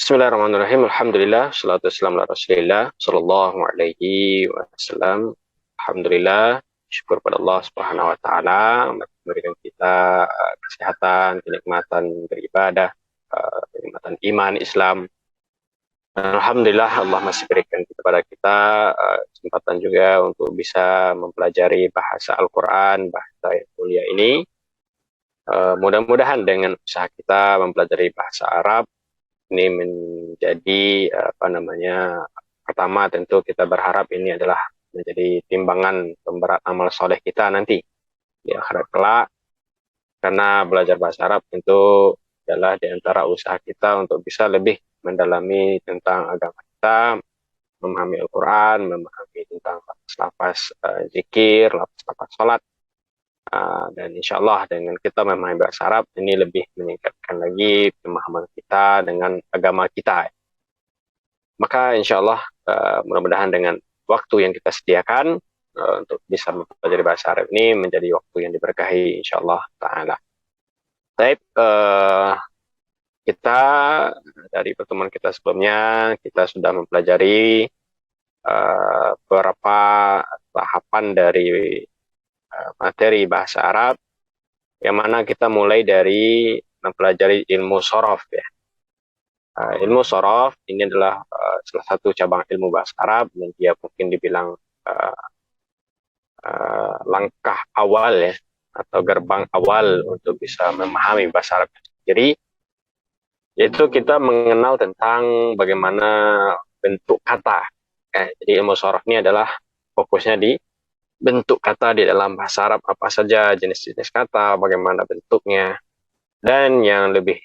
Bismillahirrahmanirrahim. Alhamdulillah. Salatu wassalamu ala Rasulillah sallallahu alaihi wasallam. Alhamdulillah. Syukur pada Allah Subhanahu wa taala memberikan kita kesehatan, kenikmatan beribadah, kenikmatan iman Islam. Dan Alhamdulillah Allah masih berikan kepada kita kesempatan juga untuk bisa mempelajari bahasa Al-Quran, bahasa yang mulia ini. Mudah-mudahan dengan usaha kita mempelajari bahasa Arab ini menjadi pertama tentu kita berharap ini adalah menjadi timbangan pemberat amal soleh kita nanti di akhirat kelak, karena belajar bahasa Arab tentu adalah di antara usaha kita untuk bisa lebih mendalami tentang agama kita, memahami Al-Quran, memahami tentang lafaz zikir, lafaz salat. Dan insya Allah dengan kita memahami bahasa Arab ini lebih meningkatkan lagi pemahaman kita dengan agama kita. Maka insya Allah mudah-mudahan dengan waktu yang kita sediakan untuk bisa mempelajari bahasa Arab ini menjadi waktu yang diberkahi insya Allah ta'ala. Baik, kita dari pertemuan kita sebelumnya kita sudah mempelajari beberapa tahapan dari materi bahasa Arab, yang mana kita mulai dari mempelajari ilmu sorof ya. Ilmu sorof ini adalah salah satu cabang ilmu bahasa Arab, dan dia mungkin dibilang langkah awal ya, atau gerbang awal untuk bisa memahami bahasa Arab sendiri, yaitu kita mengenal tentang bagaimana bentuk kata. Jadi ilmu sorof ini adalah fokusnya di bentuk kata di dalam bahasa Arab, apa saja jenis-jenis kata, bagaimana bentuknya, dan yang lebih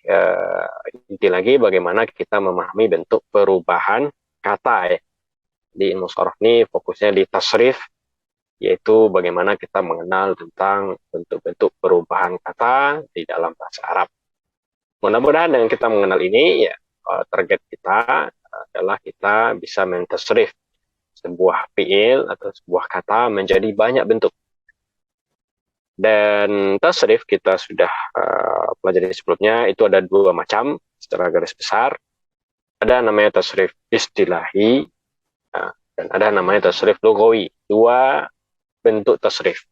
inti lagi bagaimana kita memahami bentuk perubahan kata ya. Di ilmu sorof ini fokusnya di tasrif, yaitu bagaimana kita mengenal tentang bentuk-bentuk perubahan kata di dalam bahasa Arab. Mudah-mudahan dengan kita mengenal ini ya, target kita adalah kita bisa mentasrif sebuah fiil atau sebuah kata menjadi banyak bentuk. Dan tasrif kita sudah pelajari sebelumnya, itu ada dua macam secara garis besar. Ada namanya tasrif istilahi, dan ada namanya tasrif lugawi. Dua bentuk tasrif.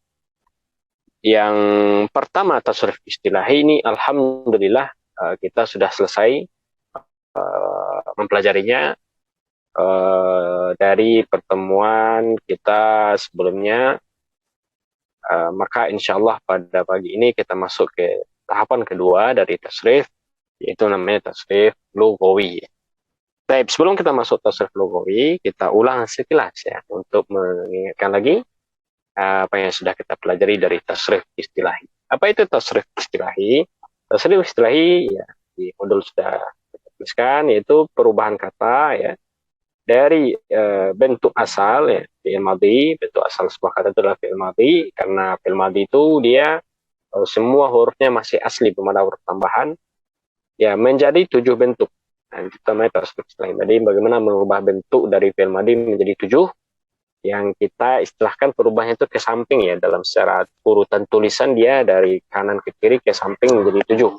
Yang pertama tasrif istilahi ini alhamdulillah kita sudah selesai mempelajarinya dari pertemuan kita sebelumnya. Maka insya Allah pada pagi ini kita masuk ke tahapan kedua dari tasrif, yaitu namanya tasrif lugawi. Baik, sebelum kita masuk tasrif lugawi, kita ulang sekilas ya, untuk mengingatkan lagi apa yang sudah kita pelajari dari tasrif istilahi. Apa itu tasrif istilahi? Tasrif istilahi ya, di modul sudah kita tuliskan, yaitu perubahan kata ya, dari bentuk asal ya, fi'il madhi. Bentuk asal sebuah kata itu adalah fi'il madhi, karena fi'il madhi itu dia semua hurufnya masih asli, belum ada huruf tambahan ya, menjadi 7 bentuk. Nah, kita main tasrif istilahi tadi, bagaimana merubah bentuk dari fi'il madhi menjadi 7, yang kita istilahkan perubahannya itu ke samping ya, dalam secara urutan tulisan dia dari kanan ke kiri ke samping menjadi 7.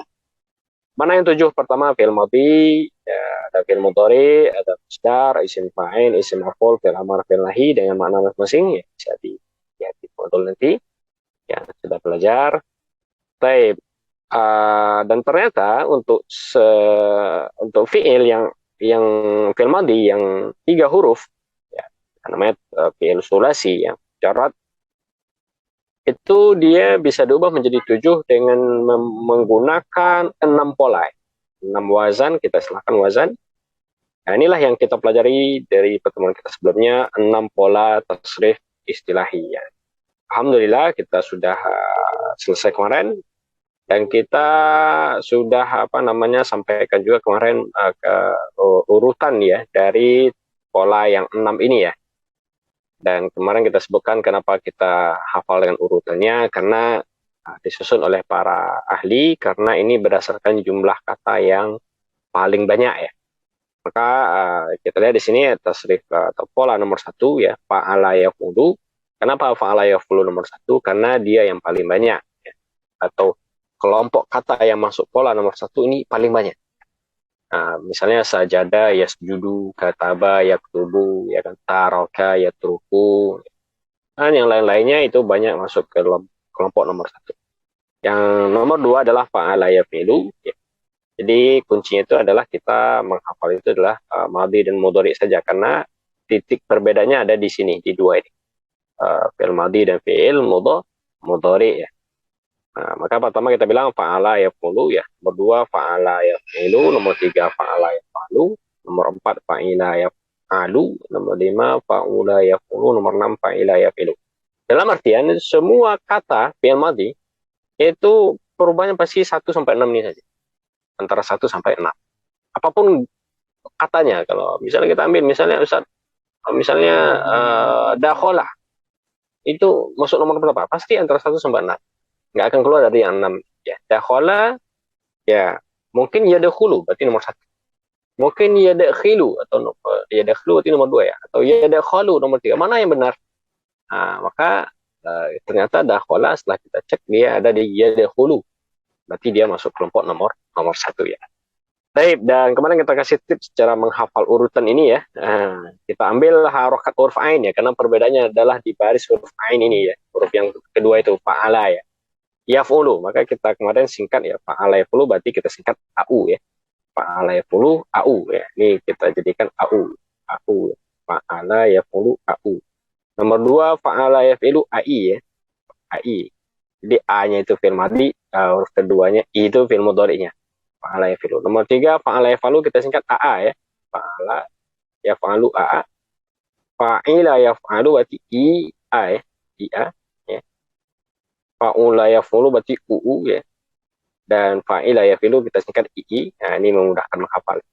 Mana yang 7? Pertama fi'il madhi, ya, ada fi'il mudhari, ada masdar, isim fa'il, isim maf'ul, fi'il amar, fi'il nahi dengan makna masing-masing ya, bisa di modul nanti yang sudah belajar. Taib. Dan ternyata untuk fi'il yang fi'il madhi yang 3 huruf ya, namanya fi'il sulasi yang syarat, itu dia bisa diubah menjadi 7 dengan menggunakan 6 pola. 6 wazan, kita istilahkan wazan. Nah, inilah yang kita pelajari dari pertemuan kita sebelumnya, 6 pola tasrif istilahi. Ya. Alhamdulillah kita sudah selesai kemarin, dan kita sudah sampaikan juga kemarin ke urutan ya dari pola yang 6 ini ya. Dan kemarin kita sebutkan kenapa kita hafal dengan urutannya, karena disusun oleh para ahli, karena ini berdasarkan jumlah kata yang paling banyak ya. Maka kita lihat di sini tasrif atau pola nomor 1 ya, fa'ala yaf'ulu. Kenapa fa'ala yaf'ulu nomor 1? Karena dia yang paling banyak ya. Atau kelompok kata yang masuk pola nomor 1 ini paling banyak. Misalnya sajada, yasjudu, kataba, yaktubu, ya kan, taraka, yatruku. Dan yang lain-lainnya itu banyak masuk ke dalam kelompok nomor satu. Yang nomor dua adalah fa'ala yafilu. Ya. Jadi kuncinya itu adalah kita menghafal itu adalah madhi dan mudhari saja, karena titik perbedaannya ada di sini, di dua ini. Fi'il madhi dan fi'il mudhari ya. Maka pertama kita bilang fa'ala yaf'ulu ya. Nomor dua fa'ala yaf'ilu. Nomor tiga fa'ala yaf'alu. Nomor empat fa'ila yaf'alu. Nomor lima fa'ula yaf'ulu. Nomor enam fa'ila yaf'ilu. Dalam artian semua kata fi'il madhi itu perubahannya pasti 1 sampai 6 ini saja. Antara 1 sampai 6. Apapun katanya, kalau misalnya kita ambil misalnya Ustaz, misalnya dakhola itu masuk nomor berapa? Pasti antara 1 sampai 6. Nggak akan keluar dari yang 6. Ya, dakhola ya mungkin yadkhulu berarti nomor 1. Mungkin yadkhilu atau yadkhulu berarti nomor 2 ya, atau yadkhalu nomor 3. Mana yang benar? Maka ternyata dakhola setelah kita cek dia ada di yadkhulu. Berarti dia masuk kelompok nomor 1 ya. Baik, dan kemarin kita kasih tips cara menghafal urutan ini ya. Kita ambil harokat huruf ain ya, karena perbedaannya adalah di baris huruf ain ini ya. Huruf yang kedua itu fa'ala ya. Yaf'ulu, maka kita kemarin singkat ya, fa'ala yaf'ulu berarti kita singkat AU ya. Fa'ala yaf'ulu AU ya. Ini kita jadikan AU. AU. Fa'ala yaf'ulu AU. Nomor dua fa'ala yaf'ilu AI ya. AI. Jadi A-nya itu fi'il madhi, huruf keduanya I itu fi'il mudhari'nya. Fa'ala yaf'ilu. Nomor tiga fa'ala yaf'alu kita singkat AA ya. Fa'ala yaf'alu AA. Fa'ila yaf'alu berarti I A ya. I A ya. Fa'ula yaf'ulu berarti UU ya. Dan fa'ila yafilu kita singkat II. Nah, ini memudahkan menghafal.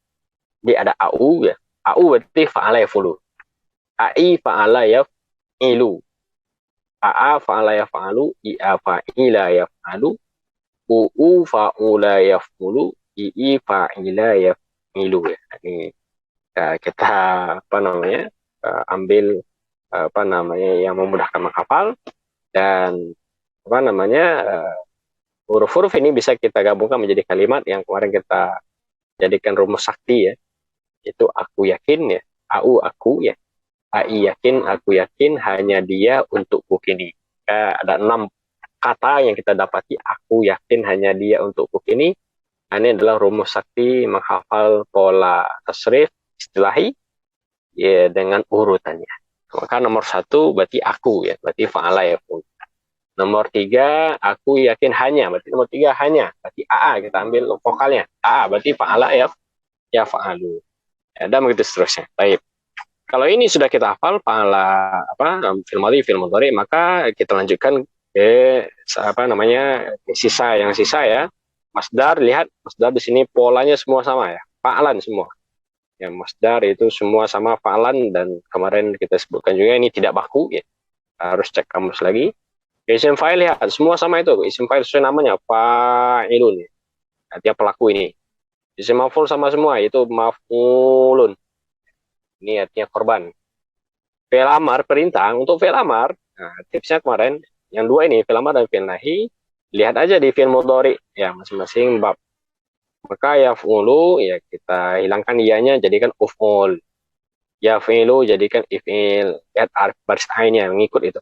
Jadi ada AU ya. AU berarti fa'ala yaf'ulu. AI fa'ala yaf'ilu. AA fa'ala yaf'alu. IA fa'ila yaf'alu. UU fa'ula yaf'ulu. II fa'ila yaf'ilu ya. Ini kita ambil yang memudahkan menghafal, dan huruf-huruf ini bisa kita gabungkan menjadi kalimat yang kemarin kita jadikan rumus sakti ya. Itu aku yakin ya, aku ya, ai yakin, aku yakin, hanya dia untukku kini. Ada 6 kata yang kita dapati, aku yakin hanya dia untukku kini. Ini adalah rumus sakti menghafal pola tasrif istilahi ya, dengan urutannya. Maka nomor 1 berarti aku ya, berarti fa'ala ya. Nomor 3 aku yakin hanya, berarti nomor 3 hanya, berarti AA kita ambil vokalnya. AA berarti fa'ala ya fa'alu. Ya, dan begitu seterusnya. Baik. Kalau ini sudah kita hafal fa'ala fi'il madhi, fi'il mudhari, maka kita lanjutkan ke sisa ya. Masdar, lihat masdar di sini polanya semua sama ya. Fa'alan semua. Ya, masdar itu semua sama fa'alan, dan kemarin kita sebutkan juga ini tidak baku ya. Harus cek kamus lagi. Isim fa'il lihat semua sama itu. Isim fa'il sesuai namanya fa'ilun. Artinya pelaku ini. Isim maf'ul sama semua, itu maf'ulun. Ini artinya korban. Fi'il amar perintah, untuk fi'il amar. Nah, tipsnya kemarin yang 2 ini, fi'il amar dan fi'il nahi, lihat aja di fi'il mudhari ya, masing-masing bab. Maka yaf'ulu ya kita hilangkan iyanya, jadikan uf'ul. Yaf'ilu jadikan if'il. Lihat baris ainnya mengikut itu.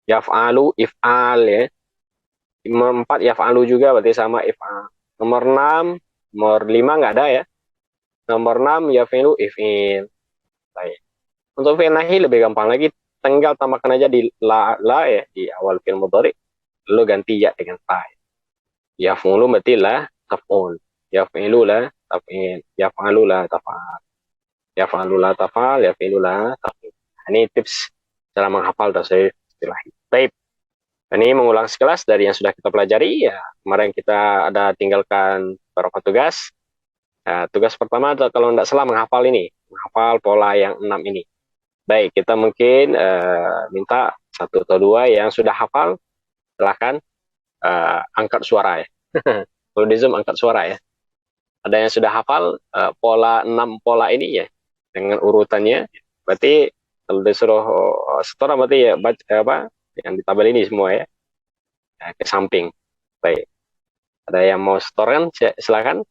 Yaf'alu if'al ya. Nomor 4 yaf'alu juga berarti sama if'al. Nomor 6, nomor 5 nggak ada ya. Nomor 6 yaf'ilu if'il. Baik. Untuk fi'il nahi lebih gampang lagi, tinggal tambahkan aja di la ya di awal fi'il mudhari, lalu ganti ya dengan ta. Yaf'ulu berarti la taf'ul. Yaf'ilu la taf'il. Yaf'alu la taf'al. Yaf'alu la taf'al, yaf'ilu la taf'il. Ini tips cara menghafal tasrif istilah. Baik. Ini mengulang sekelas dari yang sudah kita pelajari ya. Kemarin kita ada tinggalkan beberapa tugas. Nah, tugas pertama adalah kalau tidak salah menghafal ini, menghafal pola yang 6 ini. Baik, kita mungkin minta 1 atau 2 yang sudah hafal, silahkan angkat suara ya. Kalau di Zoom angkat suara ya. Ada yang sudah hafal pola 6 pola ini ya, dengan urutannya. Berarti kalau disuruh setor berarti ya baca yang di tabel ini semua ya. Ke samping. Baik. Ada yang mau setor kan? Silakan.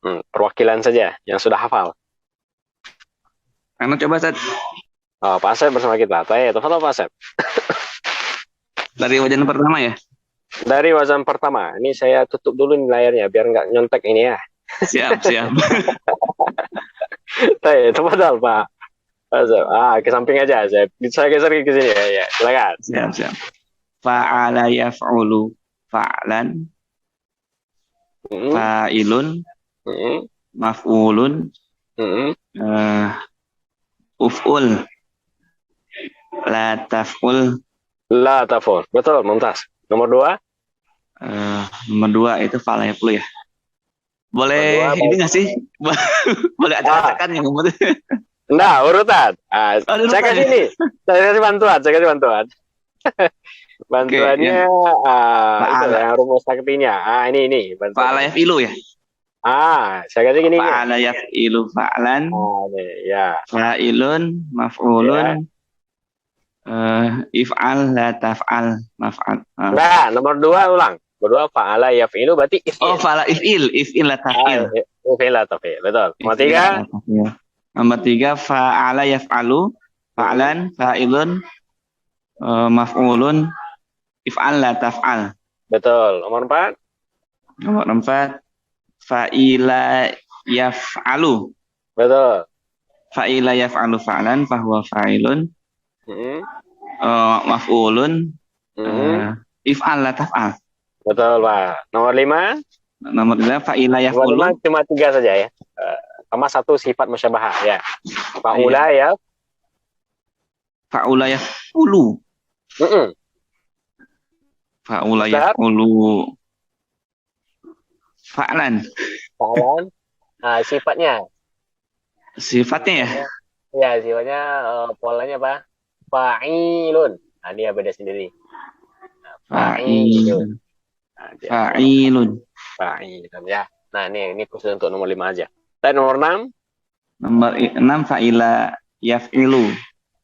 Perwakilan saja yang sudah hafal. Karena coba Ustaz, Oh, Pak Asep bersama kita. Tafadhol Pak Asep. dari wajan pertama ya. Dari wazan pertama. Ini saya tutup dulu nih layarnya biar nggak nyontek ini ya. Siap, siap. Tafadhol Pak Asep. Ke samping aja. Saya geser ke sini ya. Ya, silakan. Siap, siap. Fa'ala yaf'ulu fa'lan, Mm, fa'ilun, mm, maf'ulun, mm. eh, uf'ul, la taf'ul. La tafur. Betul, Mumtaz. Nomor 2. Nomor 2 itu fa'ala yaf'ulu ya. Boleh Nomor 2. ini nggak sih? Boleh acak-acakan yang nomor. Nah, urutan. Oh, Saya urutan kasih ya? ini. Saya kasih bantuan. Oke, Bantuannya yang itu fa'ala yang rumus saktinya. Ini fa'ala bantuannya. yaf'ilu ya. Saya kasih gini. Fa'ala yaf'ilu fa'lan, Nih, ya. fa'ilun, maf'ulun, Ya. if'al, la taf'al, maf'al. Nah, nomor 2 ulang. Nomor 2 fa'ala yaf'ilu berarti Oh, if'il. fa'ala if'il la taf'il. If'il atau fi'il. Betul. Nomor If'il 3. la taf'il. Nomor 3 fa'ala yaf'alu, fa'lan, fa'ilun, maf'ulun, if'al la taf'al. Betul. Nomor 4. Nomor 4 fa'ila yaf'alu. Betul. Fa'ila yaf'alu fa'lan fahuwa fa'ilun, Mm-mm. maf'ulun, Mm-mm. if'al la taf'al. Betul, Pak. Nomor 5. Nomor 5 fa'ila Nomor 5 yaf'ulu. cuma 3 saja ya. Sama 1 sifat musyabahah ya. Fa'ula ya. Fa'ula yaf'ulu. Mm-mm. Fa'ula Benar. yaf'ulu fa'lan. Fa'lan. Sifatnya. Sifatnya ya. Ya, sifatnya polanya apa? Fa'ilun. Dia beda sendiri. Fa'ilun. Fa'ilun. Fa'ilun ya. Nah, ini khusus untuk nomor 5 aja. Dan nomor 6. Nomor 6 fa'ila yaf'ilu.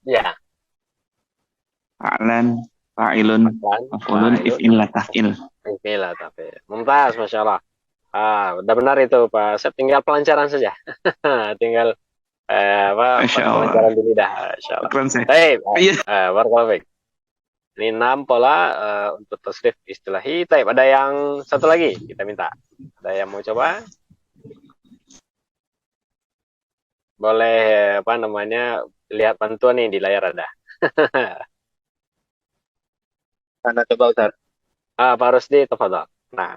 Ya. Fa'lan, fa'ilun, maf'ulun, if'il la taf'il. If'il la taf'il. Mumtaz, Masya Allah. Udah benar itu Pak. Saya tinggal pelancaran saja. Tinggal pelancaran di lidah. Masya Allah. Barakallahu. Ini 6 pola untuk tasrif istilahi. Ada yang satu lagi kita minta. Ada yang mau coba? Boleh lihat bantuan nih di layar ada. Anda coba Ustaz. Pak Rusdi, tafadhol. Nah,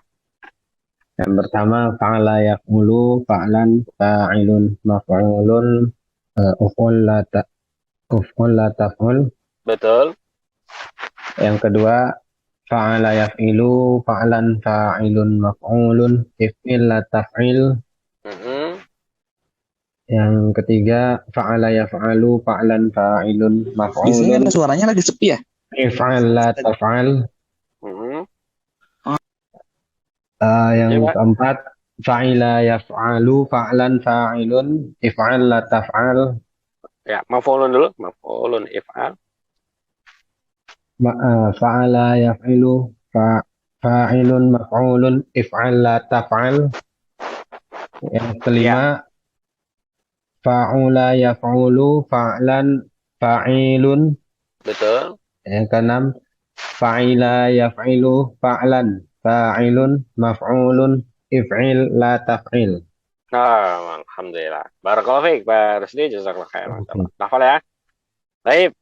Yang pertama fa'ala yaqulu fa'lan fa'ilun maf'ulun uf'ul la taf'ul. betul. Yang kedua fa'ala yaf'ilu fa'lan fa'ilun maf'ulun if'il la taf'il. Yang ketiga fa'ala yaf'alu fa'lan fa'ilun maf'ulun. Di sini ada suaranya lagi sepi ya? If'al la taf'al. Yang keempat fa'ila yaf'alu fa'lan fa'ilun if'al la taf'al. Ya, maf'ulun dulu. Maf'ulun if'al. Fa'ala yaf'ilu fa'ilun maf'ulun if'al la taf'al. Yang kelima fa'ula yaf'ulu fa'lan fa'ilun. Betul. Yang keenam fa'ila yaf'ilu fa'lan fa'ilun maf'ulun if'il la taf'il. Alhamdulillah. Barakallahu fiik, Pak Rusdi, jazakallahu khairan. Hafal ya. Baik,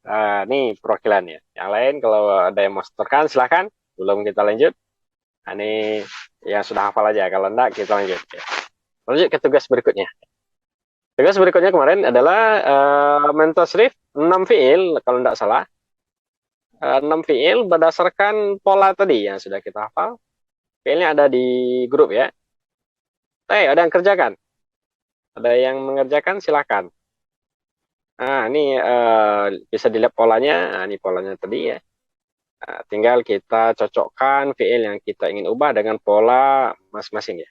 ini perwakilannya. Yang lain kalau ada yang mau setorkan silahkan. Belum kita lanjut. Ini yang sudah hafal aja. Kalau enggak kita lanjut. Ya. Lanjut ke tugas berikutnya. Tugas berikutnya kemarin adalah mentasrif 6 fiil kalau enggak salah. 6 fiil berdasarkan pola tadi yang sudah kita hafal. Fiilnya ada di grup ya. Ada yang kerjakan. Ada yang mengerjakan silakan. Ini bisa dilihat polanya. Ini polanya tadi ya. Tinggal kita cocokkan fiil yang kita ingin ubah dengan pola masing-masing ya.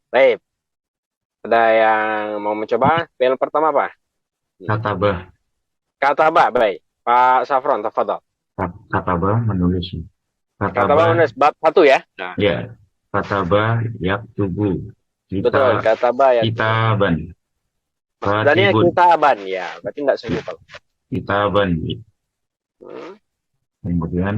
Baik. Ada yang mau mencoba? Fiil pertama apa? Katabah. Katabah, baik. Pak Safron, tafadhol. Katabah menulis. Katabah menulis bab 1 ya. Ya. Katabah yaktubu. Betul, kataba ya. Kitaban. Maknanya Katibun. kitaban ya, berarti tidak sungguh kalau. Kitaban. Hmm. Kemudian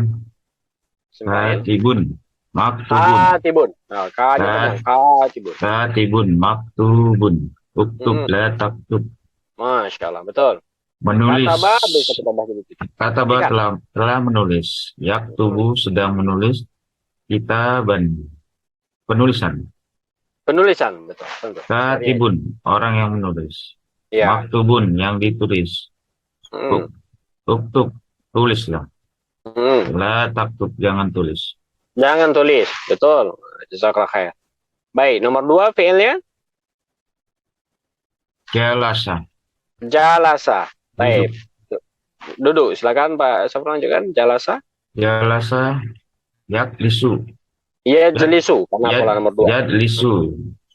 Semain. katibun. Maktubun. Katibun. Nah, ka-nya panjang. Katibun. Katibun. Maktubun. Uktub Hmm. la taktub. Masya Allah, betul. Menulis. Kataba bisa kita bahas dulu. Kataba Ikan. telah menulis. Yaktubu sedang menulis. Kitaban. Penulisan. Penulisan, betul. Tentu. Katibun. Orang yang menulis. Ya. Maktubun. Yang ditulis. Hmm. Uktub. Tulislah. Hmm. La taktub. Jangan tulis. Jangan tulis, betul. Jazakallah khair. Baik, nomor 2 fiilnya Jalasa. jalasa. Baik. Duduk. Duduk, silakan Pak Safran lanjutkan. Jalasa. Jalasa. Yaklisu. Ya jelisu, karena pola nomor 2. Yadlisu.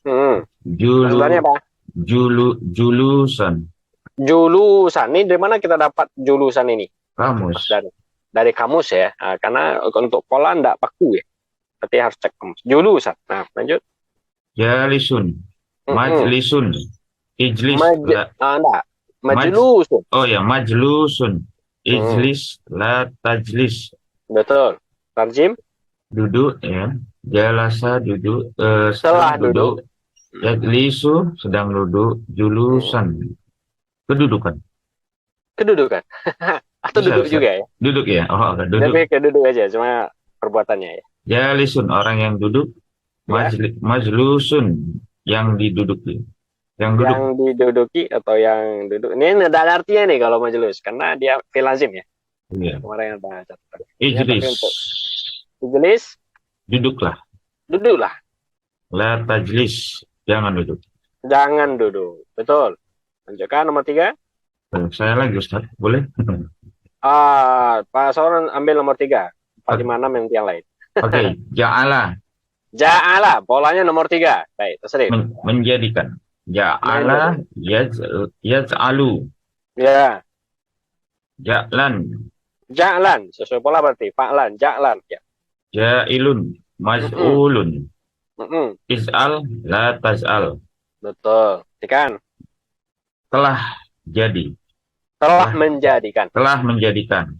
Hmm. Julu. Sebenarnya apa? Julusan. Julusan. Ini dari mana kita dapat julusan ini? Kamus. Dari kamus ya. Nah, karena untuk pola tidak paku ya. Berarti harus cek kamus. Julusan. Nah, lanjut. Jalisun. Majlisun. Ijlis. Enggak. Majlusun. Oh ya, majlusun. Ijlis. La tajlis. Betul. Tarjim. Duduk ya. Jalasa duduk. Setelah duduk. Yajlisu sedang duduk. Julusan. Kedudukan. Kedudukan. Atau Bisa, duduk bisa. juga ya. Duduk ya. Oh, duduk. Lebih ke duduk aja, cuma perbuatannya ya. Jalisun orang yang duduk. Ya. Majlusun yang diduduki. Yang duduk. Yang diduduki atau yang duduk. Ini ada artinya nih kalau majelus, karena dia fi'il lazim ya. Iya. Kemarin yang baca. Ijlis. Ijlis. Duduklah. Duduklah. La tajlis. Jangan duduk. Jangan duduk. Betul. Lanjutkan nomor 3. Saya lagi Ustaz. Boleh? Pak Sauran ambil nomor 3. 4, 5, 6 yang lain. Oke. Ja'ala. Ja'ala. Polanya nomor 3. Baik. Terserah. Menjadikan. Ja'ala. Yaj'alu. Ya. Ja'lan. Ja'lan. Sesuai pola berarti. Fa'lan. Ja'lan. Ya. Ja'ilun. Maj'ulun. Iz'al. La taj'al. Betul. Ikan. Telah jadi. Telah menjadikan. Telah menjadikan.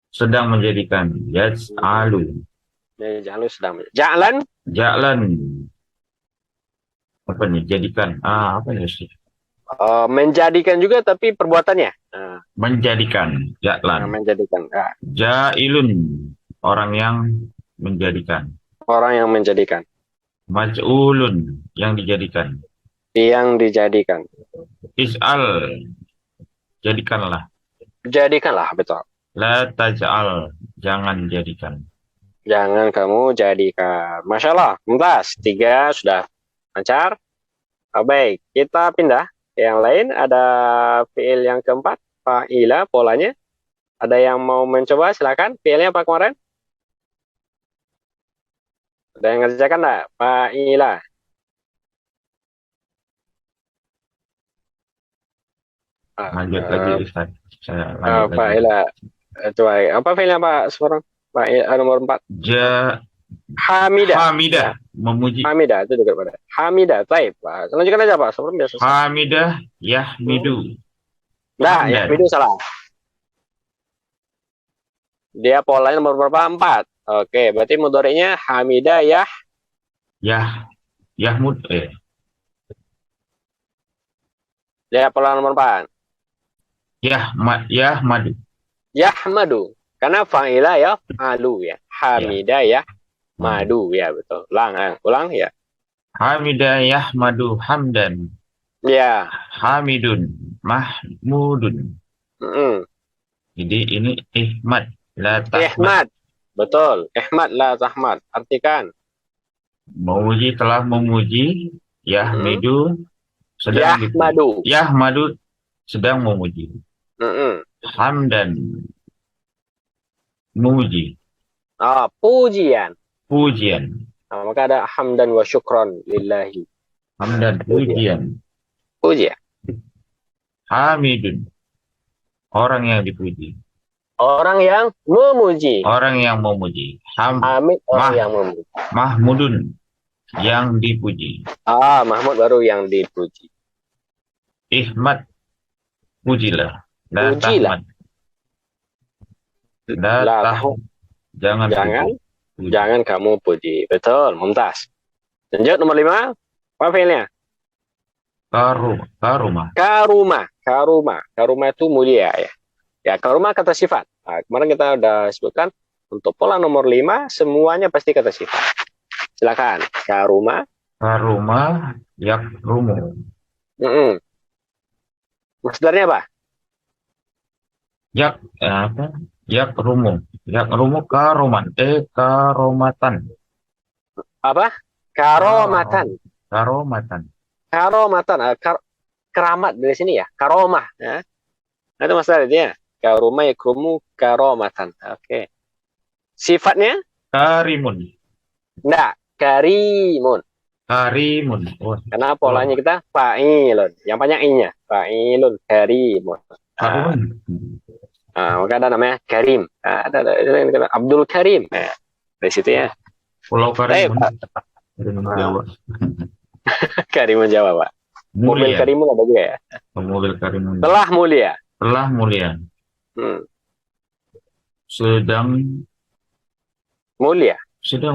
Sedang menjadikan. Yaj'alu. Ja'alu sedang menjadikan. Ja'lan. Ja'lan. Apa nih? Jadikan. Apa ya Ustaz? Menjadikan juga tapi perbuatannya. Menjadikan. Ja'lan. Menjadikan. Ja'ilun. Orang yang menjadikan. Orang yang menjadikan. Maj'ulun. Yang dijadikan. Yang dijadikan. Is'al. Jadikanlah. Jadikanlah, betul. La taj'al. Jangan jadikan. Jangan kamu jadikan. Masya Allah. 14. 3 sudah lancar. Baik, kita pindah. Yang lain ada fi'il yang keempat. Fa'ila polanya. Ada yang mau mencoba? Silakan. Fi'ilnya apa kemarin? Ada yang ngerjakan enggak? Fa'ila. Lanjut lagi Ustaz. Saya lanjut lagi. Fa'ila. Coba. Apa fi'ilnya Pak sekarang? Fa'ila nomor 4. Hamidah. Hamidah. Memuji. Hamidah itu juga pada. Hamidah. Baik, Pak. Lanjutkan aja Pak. Sebelum biasa. Hamidah yahmidu. Nah, yahmidu salah. Dia polanya nomor berapa? 4. Oke, berarti mudhari'nya hamidah Yahmud. Dia pola nomor 4. Yahmadu. Yahmadu. Karena fa'ila ya alu ya. Hamidah madu ya, betul. Ulang ya. Hamidah yahmadu hamdan. Ya. Hamidun mahmudun. Jadi ini ihmad la tahmad. Ihmad. Betul. Ihmad la tahmad. Artikan. Memuji telah memuji. Yahmidu sedang Yahmadu. Yahmadu sedang memuji. Hamdan memuji. Pujian. Pujian. Maka ada hamdan wa syukran lillahi. Hamdan pujian. Pujian. Hamidun. Orang yang dipuji. Orang yang memuji. Orang yang memuji. Hamid orang yang memuji. Mahmudun. yang dipuji. Mahmud baru yang dipuji. Ihmad, pujilah. La Pujilah. tahmad. La La tah, tahmad. jangan Jangan, puji. jangan kamu puji. Betul, mumtaz. Lanjut nomor 5. Apa fiilnya? Karumah. Karuma itu mulia ya. Ya, karuma kata sifat. Nah, kemarin kita udah sebutkan untuk pola nomor 5 semuanya pasti kata sifat. Silakan. Karuma. Karumah yakrumu. Masdarnya apa? Apa? Yakrumu. Yakrumu karoman. Karomatan. Apa? Karomatan. Karomatan. Karomatan. Keramat dari sini ya. Karomah. Ya. Nah, itu masdarnya. Karuma yakrumu karomatan. Oke. Sifatnya? Karimun. Enggak. Karimun. Karimun. Oh, Karena polanya kita fa'ilun. Yang banyak i-nya. Fa'ilun karimun. Karimun. Maka ada namanya Karim. Ada Abdul Karim. Nah, dari situ ya. Pulau Karimun. Baik, Jawa. Karimun Jawa, Pak. Mobil Mulia. Karimun ada juga ya. Mobil Karimun. Telah mulia. Telah mulia. Sedang Mulia.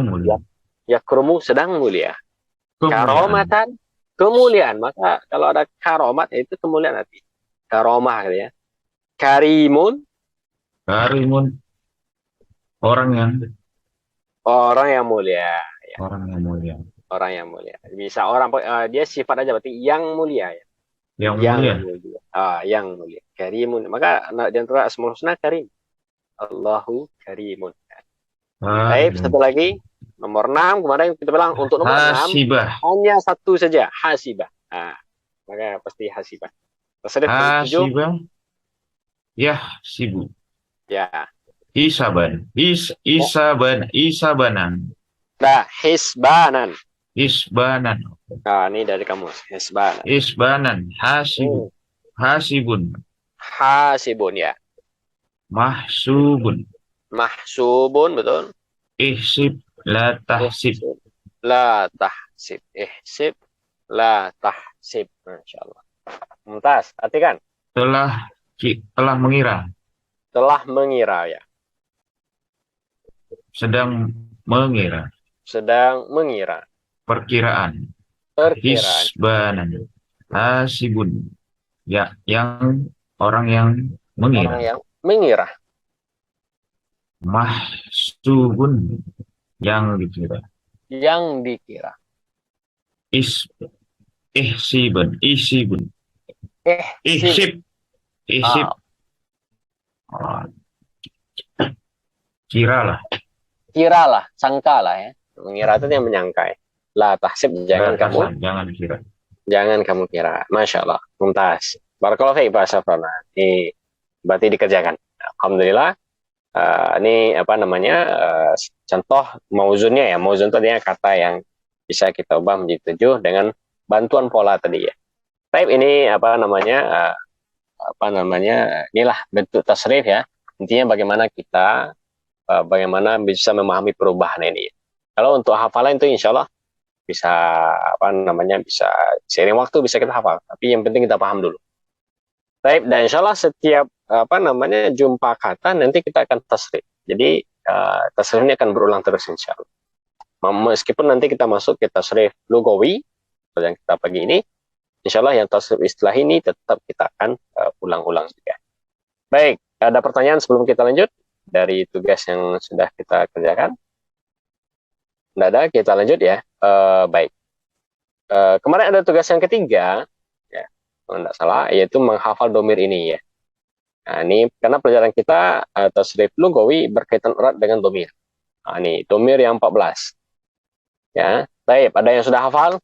mulia. Yakrumu sedang mulia. Kemuliaan. Karomatan, kemuliaan. Maka kalau ada karomat itu kemuliaan nanti. Karomah gitu ya. Karimun, Karimun. Orang yang mulia. Ya. Orang yang mulia. Orang yang mulia. Bisa orang dia sifat aja berarti yang mulia ya. Yang mulia. Mulia. Yang mulia. Karimun. Maka di antara Asmaul Husna Karim. Allahu Karimun. Baik, satu lagi. Nomor 6. Kemarin kita bilang untuk nomor 6 Hasibah. hanya satu saja. Hasibah. Maka pasti hasibah. Tasrif nomor 7. Hasibah. Yahsibu. Ya. Isaban. Isabanan. Nah, hisbanan. Isbanan. Ini dari kamus. Hisbanan. Isbanan. Hasibu. Hasibun. Hasibun ya. Mahsubun. Mahsubun, betul. Ihsib. La tahsib. La tahsib. Ihsib. La tahsib. Masya Allah. Mumtaz. Artikan. Telah mengira. Telah mengira ya. Sedang mengira. Sedang mengira. Perkiraan. Perkiraan. Hisbanan. Hasibun. Ya, orang yang mengira. Orang yang mengira. Mahsubun. Yang dikira. Yang dikira. Ihsibun. Ihsib. Kiralah. Kiralah, sangkalah ya. Mengira itu yang menyangka ya. La tahsib, jangan kira. Jangan kamu kira. Masya Allah. Mumtaz. Barakallahu fiik Pak Safrona. Ini berarti dikerjakan. Alhamdulillah. Ini apa namanya? Contoh mauzunnya ya. Mauzun itu artinya kata yang bisa kita ubah menjadi 7 dengan bantuan pola tadi ya. Type ini apa namanya? Inilah bentuk tasrif ya. Intinya bagaimana kita bagaimana bisa memahami perubahan ini. Kalau untuk hafalan itu insya Allah bisa bisa seiring waktu bisa kita hafal. Tapi yang penting kita paham dulu. Baik, dan insya Allah setiap jumpa kata nanti kita akan tasrif. Jadi tasrif ini akan berulang terus insya Allah. Meskipun nanti kita masuk ke tasrif lugawi yang kita pagi ini, insya Allah yang tasrif istilah ini tetap kita akan ulang-ulang juga. Baik, ada pertanyaan sebelum kita lanjut dari tugas yang sudah kita kerjakan? Tidak ada, kita lanjut ya. Baik. Kemarin ada tugas yang ketiga, ya, kalau tidak salah, yaitu menghafal domir ini ya. Nah, ini karena pelajaran kita tasrif lugawi berkaitan erat dengan domir. Nah, ini domir yang 14. Ya, baik. Ada yang sudah hafal?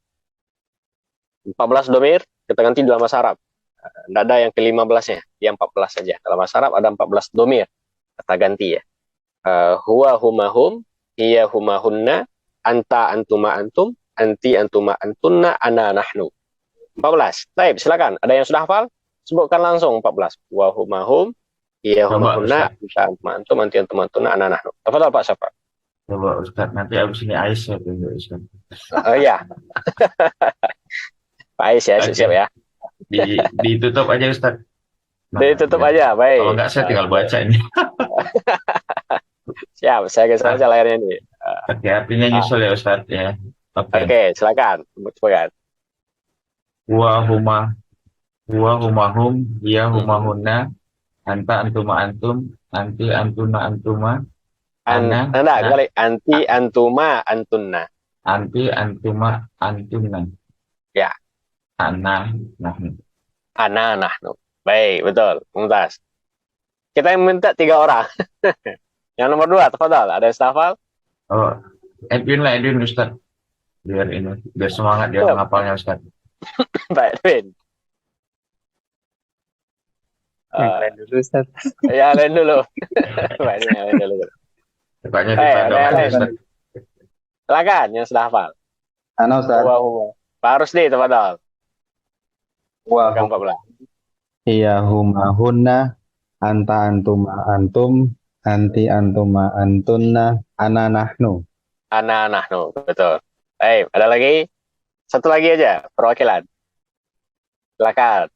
14 domir kita ganti dalam bahasa Arab. Tidak ada yang ke-15-nya, yang 14 saja. Dalam bahasa Arab ada 14 domir. Kita ganti ya. Huwa humahum, hiya humahunna, anta antuma antum, anti antuma antunna, ana nahnu. 14. Baik, silakan. Ada yang sudah hafal? Sebutkan langsung 14. Huwa humahum, hiya humahunna, anta antuma antum, anti antuma antunna, ana nahnu. Tafadhal Pak Syafa. Coba Ustaz, nanti abis ini Aisyah tunjuk Ustaz. Oh iya, baik ya, siap Oke, ya. ditutup aja Ustaz. Nah, Ditutup biar. aja, Kalau baik. nggak saya tinggal baca ini. Siap, saya geser Ah, aja layarnya nih. Oke, artinya Ah, nyusul ya Ustaz ya. Oke. Oke, silakan. Coba. Huwa huma, huwa humahum, hiya Hmm. humahunna, anta antuma antum, anti antuna antuma, ana Enggak, nah, kembali. Anti, a- antuma, antunna. anti antuma antunna, Ya, ana nah. ana, nahnu. Baik, betul. Mumtaz. Kita yang minta 3 orang. Yang nomor 2, tafadhal. Ada yang hafal? Oh, Edwin lah Edwin Ustaz. Biar ini, biar semangat dia Siap. menghafalnya Ustaz. Baik, Edwin. Yang Eh, lain dulu, Ustaz. yang lain dulu. Baik, ini yang lain dulu. Pokoknya Ada ditodong yang aja lain. Ustaz. Silakan, yang sudah hafal. Ana Ustaz. Pak Rusdi, tafadhal. Wa Angka 14. hiya huma hunna, anta antuma antum, anti antuma antunna, ana nahnu. Ana, nahnu. Betul. Baik, ada lagi? Satu lagi aja, perwakilan. Silakan.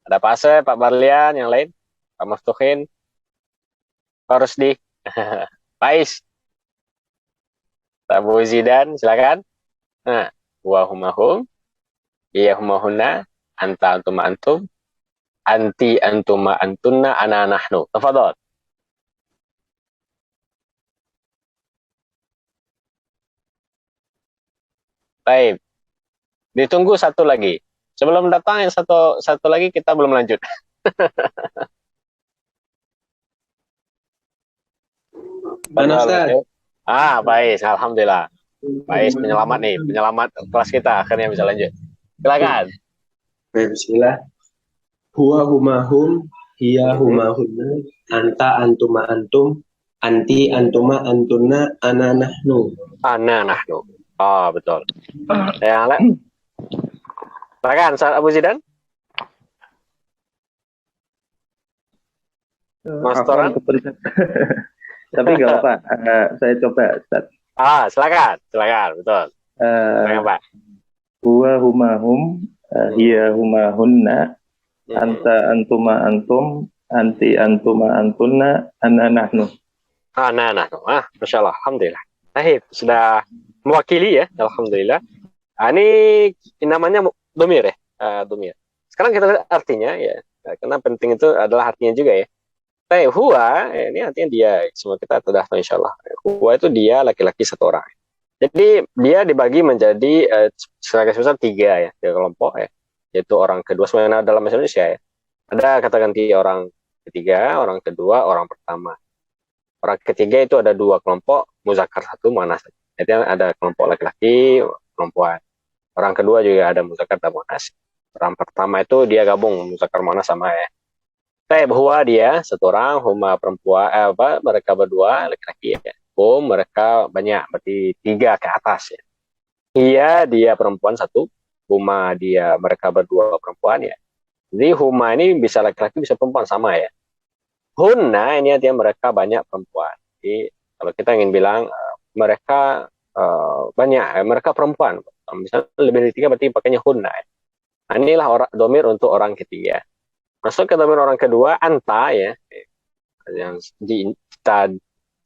Ada Pak Asep, Pak Barlian, yang lain? Pak Maftuhin, Pak Rusdi, Pais, Pak Bu Zidan, silakan. Nah, wa humahum, iya humahunna, anta antuma antum, anti antuma antunna, ana nahnu. Tafadhol. Baik, ditunggu satu lagi. Sebelum datang yang satu satu lagi kita belum lanjut. Mana Ustaz? Baik, alhamdulillah. Baik, penyelamat nih, penyelamat kelas kita akhirnya bisa lanjut. Silakan. Baik, bismillah. Huwa humahum, hiya humahunna, anta antuma antum, anti antuma antunna, ana nahnu. Ana nahnu. Oh, betul. Yang lain. Silakan, Ustaz Abu Zidan. Mas Toran. Tapi nggak apa-apa. Saya coba, Ustaz. Silakan, betul. Silakan, Pak. Huwa humahum, hiya humahunna, anta antuma antum, anti antuma antunna, ana nahnu. Ana nahnu. Masya Allah, alhamdulillah. Baik, sudah mewakili ya, alhamdulillah. Ini namanya domir ya, domir. Sekarang kita lihat artinya ya, karena penting itu adalah artinya juga ya. Huwa, ini artinya dia, semua kita sudah tahu insya Allah. Huwa itu dia laki-laki satu orang. Jadi dia dibagi menjadi sebagai besar 3 ya, 3 kelompok ya, yaitu orang kedua sebenarnya dalam bahasa Indonesia ya. Ada kata ganti orang ketiga, orang kedua, orang pertama. Orang ketiga itu ada 2 kelompok, muzakkar 1, muannas. Jadi ada kelompok laki-laki, perempuan. Orang kedua juga ada muzakkar dan muannas. Orang pertama itu dia gabung muzakkar muannas sama ya. Bahwa dia satu orang, huma perempuan, mereka berdua laki-laki ya. Mereka banyak, berarti 3 ke atas ya. Iya, dia perempuan 1, huma dia mereka berdua perempuan ya. Jadi huma ini bisa laki-laki bisa perempuan sama ya. Hunna ini artinya mereka banyak perempuan. Jadi kalau kita ingin bilang mereka banyak, mereka perempuan. Misalnya lebih dari 3 berarti pakainya hunna. Nah, inilah domir untuk orang ketiga. Masuk ke domir orang kedua, anta ya, yang kita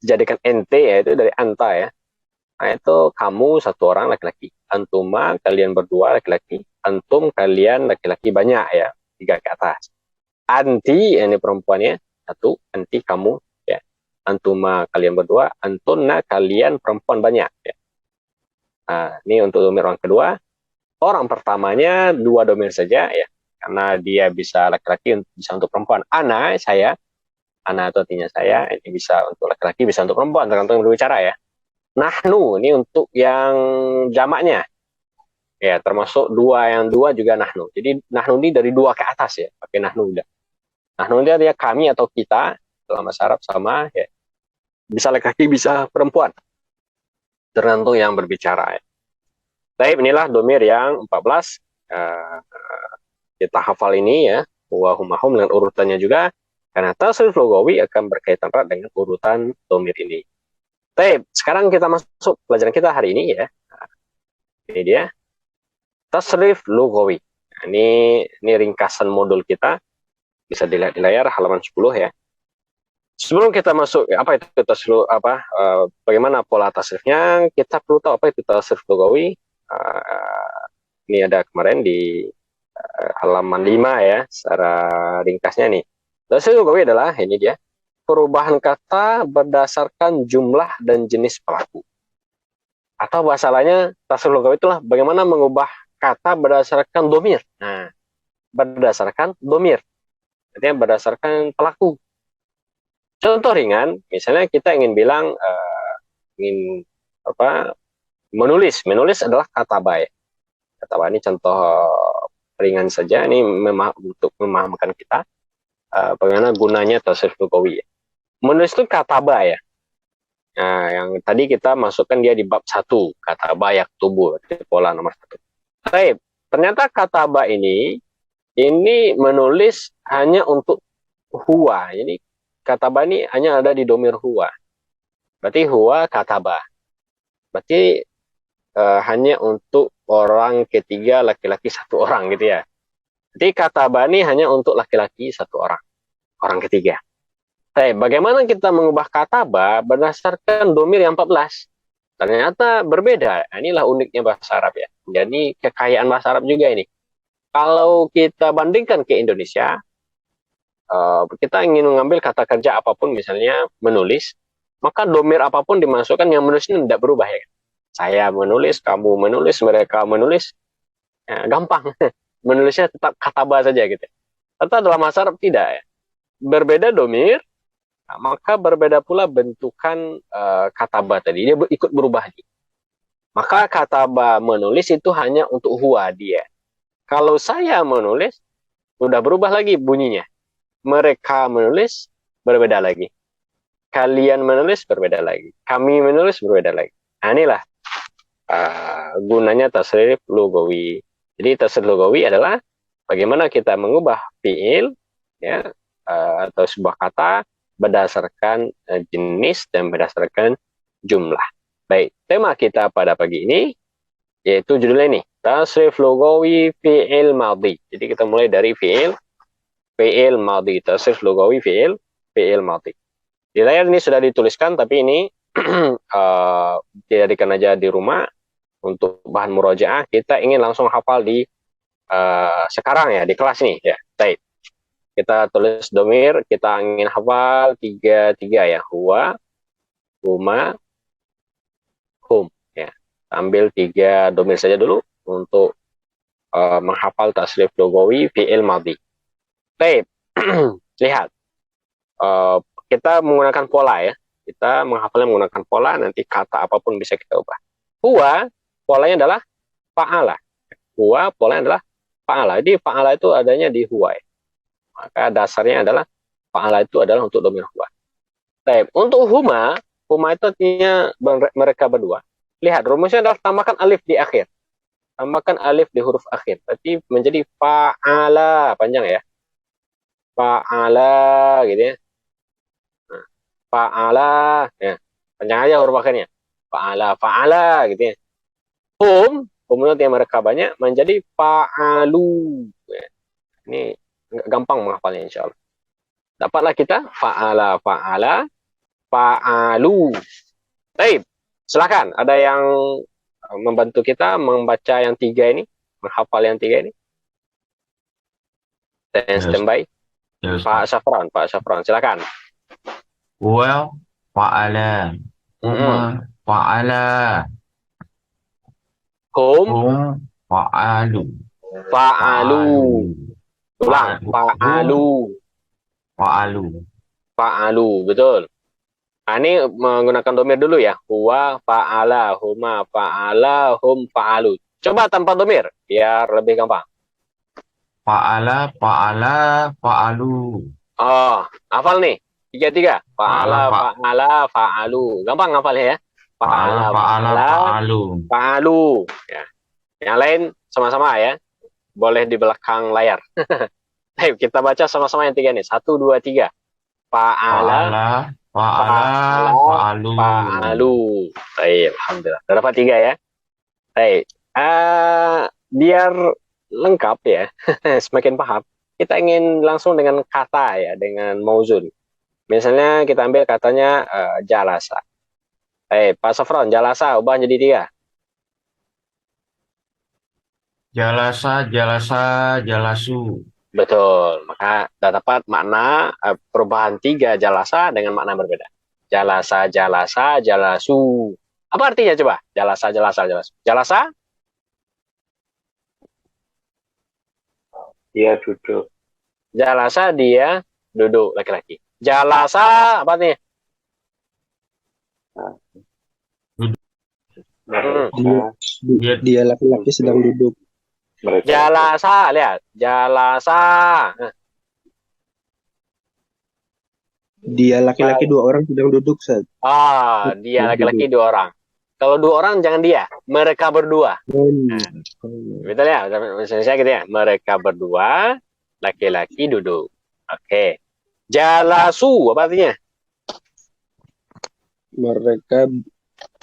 jadikan ente ya, itu dari anta ya. Nah, itu kamu satu orang laki-laki. Antuma, kalian berdua laki-laki. Antum, kalian laki-laki banyak ya, 3 ke atas. Anti, ini perempuannya, 1. Anti, kamu ya. Antuma, kalian berdua. Antunna, kalian perempuan banyak ya. Nah, ini untuk domir orang kedua. Orang pertamanya 2 domir saja ya. Karena dia bisa laki-laki, bisa untuk perempuan. Ana, saya. Ana itu artinya saya. Ini bisa untuk laki-laki, bisa untuk perempuan. Tergantung yang berbicara ya. Nahnu, ini untuk yang jamaknya. Ya, termasuk 2, yang 2 juga nahnu. Jadi nahnu ini dari 2 ke atas ya. Pakai nahnu udah. Nahnu dia kami atau kita. Dalam bahasa Arab sama ya. Bisa laki-laki, bisa perempuan. Tergantung yang berbicara ya. Baik, inilah domir yang 14. Kita hafal ini ya, wa humahum dengan urutannya juga, karena tasrif lugawi akan berkaitan erat dengan urutan domir ini. Baik, sekarang kita masuk pelajaran kita hari ini ya. Ini dia. Tasrif lugawi. Nah, ini ringkasan modul kita. Bisa dilihat di layar halaman 10 ya. Sebelum kita masuk apa itu tasrif bagaimana pola tasrifnya, kita perlu tahu apa itu tasrif lugawi. Ini ada kemarin di halaman 5 ya, secara ringkasnya nih. Tasrif lugawi adalah ini dia. Perubahan kata berdasarkan jumlah dan jenis pelaku. Atau bahasa lainnya, tasrif lugawi itulah bagaimana mengubah kata berdasarkan domir. Nah, berdasarkan domir. Artinya berdasarkan pelaku. Contoh ringan, misalnya kita ingin bilang, menulis. Menulis adalah kataba ya. Kataba ini contoh ringan saja, ini untuk memahamkan kita bagaimana gunanya tasrif lugawi ya. Menulis itu kataba ya. Nah, yang tadi kita masukkan dia di bab 1, kataba yaktubu, pola nomor 1. Baik, ternyata kataba ini menulis hanya untuk huwa. Jadi kataba ini hanya ada di domir huwa. Berarti huwa kataba. Berarti hanya untuk orang ketiga, laki-laki 1 orang gitu ya. Jadi kataba ini hanya untuk laki-laki 1 orang. Orang ketiga. Bagaimana kita mengubah kataba berdasarkan domir yang 14? Ternyata berbeda. Inilah uniknya bahasa Arab ya. Jadi kekayaan bahasa Arab juga ini. Kalau kita bandingkan ke Indonesia, kita ingin mengambil kata kerja apapun, misalnya menulis, maka domir apapun dimasukkan, yang menulisnya tidak berubah ya. Saya menulis, kamu menulis, mereka menulis, ya, gampang. Menulisnya tetap kataba saja gitu. Atau dalam bahasa Arab tidak ya. Berbeda domir, nah, maka berbeda pula bentukan kataba tadi. Dia ikut berubah juga. Maka kataba menulis itu hanya untuk huwa dia. Kalau saya menulis, udah berubah lagi bunyinya. Mereka menulis, berbeda lagi. Kalian menulis, berbeda lagi. Kami menulis, berbeda lagi. Nah, inilah gunanya tasrif lugawi. Jadi tasrif lugawi adalah bagaimana kita mengubah fiil ya, atau sebuah kata berdasarkan jenis dan berdasarkan jumlah. Baik, tema kita pada pagi ini yaitu judulnya ini, tasrif lugawi fi'il madhi. Jadi kita mulai dari fi'il madhi, tasrif lugawi fi'il madhi. Di layar ini sudah dituliskan, tapi ini dijadikan aja di rumah untuk bahan murojaah. Kita ingin langsung hafal di sekarang ya, di kelas nih ya. Baik. Kita tulis domir, kita ingin hafal 3 ya, huwa, huma, hum ya. Ambil 3 domir saja dulu untuk menghafal tasrif lugawi fi'il madhi. Baik. Lihat. Kita menggunakan pola ya. Kita menghafalnya menggunakan pola, nanti kata apapun bisa kita ubah. Huwa, polanya adalah fa'ala. Huwa, polanya adalah fa'ala. Jadi fa'ala itu adanya di huwa ya. Maka dasarnya adalah fa'ala itu adalah untuk domir huwa. Baik, untuk huma itu artinya mereka berdua. Lihat, rumusnya adalah tambahkan alif di akhir. Tambahkan alif di huruf akhir. Berarti menjadi fa'ala, panjang ya. Fa'ala gitu ya. Nah, fa'ala ya. Panjang aja huruf akhirnya. Fa'ala gitu ya. Hum itu yang mereka banyak menjadi fa'alu. Ya. Ini gampang menghafalnya insya Allah. Dapatlah kita fa'ala, fa'alu. Baik, silakan. Ada yang membantu kita membaca yang 3 ini, menghafal yang 3 ini. Standby. Yes. Pak Safran, silakan. Huwa fa'ala. Huma fa'ala. Hum fa'alu. Ulang, fa'alu, betul. Nah, ini menggunakan domir dulu ya. Huwa fa'ala, huma fa'ala, hum fa'alu. Coba tanpa domir, biar lebih gampang. Fa'ala, fa'alu. Oh, hafal nih. 3. Fa'ala, fa'alu. Gampang hafalnya ya. Fa'ala, fa'alu. Ya. Yang lain sama-sama ya. Boleh di belakang layar. Ayo kita baca sama-sama yang 3 nih. 1, 2, 3. Fa'ala, Fa'ala, fa'alu. fa'alu. Baik, alhamdulillah. Sudah dapat 3 ya. Baik. Biar lengkap ya, semakin paham. Kita ingin langsung dengan kata ya, dengan mauzun. Misalnya kita ambil katanya jalasa. Pak Safron, jalasa ubah jadi 3. Jalasa, jalasa, jalasu. Betul. Maka sudah dapat makna perubahan 3 jalasa dengan makna berbeda. Jalasa, jalasa, jalasu. Apa artinya coba? Jalasa, jalasa, jalasu. Jalasa? Dia duduk. Jalasa dia duduk laki-laki. Jalasa apa artinya? Dia laki-laki sedang duduk. Mereka. Jalasa, lihat. Jalasa. Dia laki-laki 2 orang sedang duduk, Ustaz. Dia laki-laki 2 orang. Kalau 2 orang jangan dia, mereka berdua. Betul ya? Misalnya gitu ya. Mereka berdua, laki-laki duduk. Oke. Jalasu apa artinya? Mereka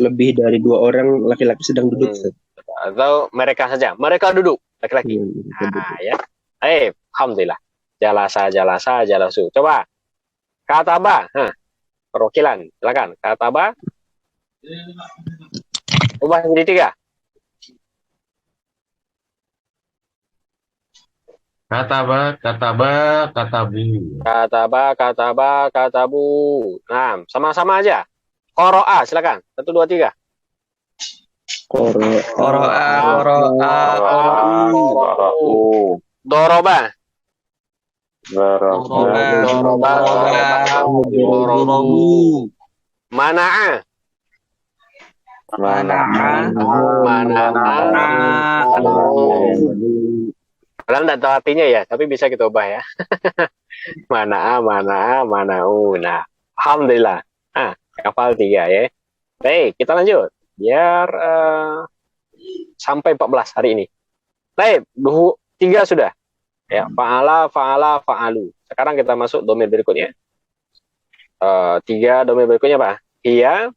lebih dari 2 orang laki-laki sedang duduk, Ustaz. Atau mereka saja, mereka duduk laki-laki. Ya. Alhamdulillah. Jalasa, jalasa, jalasu. Coba. Kataba. Perwakilan. Silakan. Kataba. Ubah jadi 3. Kataba, kataba, katabu. Kataba, kataba, katabu. Nah, sama-sama aja. Qoro'a, silakan. 1, 2, 3. Qoro'a. Doroba. Mana'a. Kalian tidak tahu artinya ya, tapi bisa kita ubah ya. Mana'u. Nah, alhamdulillah. Hafal 3 ya. Baik, kita lanjut. Biar sampai 14 hari ini. Baik, 3 sudah. Ya, fa'ala, fa'alu. Sekarang kita masuk domir berikutnya. 3 domir berikutnya apa? Hiya.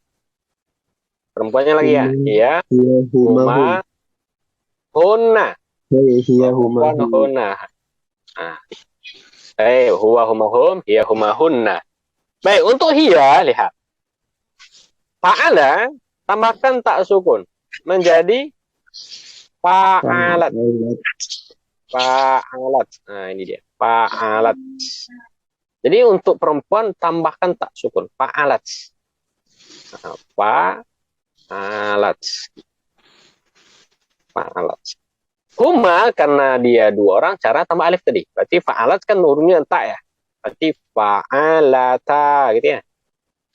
Perempuannya lagi ya. Hiya, huma, hunna. Hiya, huma, hunna. Huwa, huma, hum, hiya, huma, hunna. Baik, untuk hiya, lihat. Fa'ala, tambahkan tak sukun. Menjadi fa'alat. Fa'alat. Nah, ini dia. Fa'alat. Jadi untuk perempuan tambahkan tak sukun. Fa'alat. Fa'alat. Huma karena dia 2 orang, cara tambah alif tadi. Berarti fa'alat kan nurunnya tak ya. Berarti fa'alata gitu ya.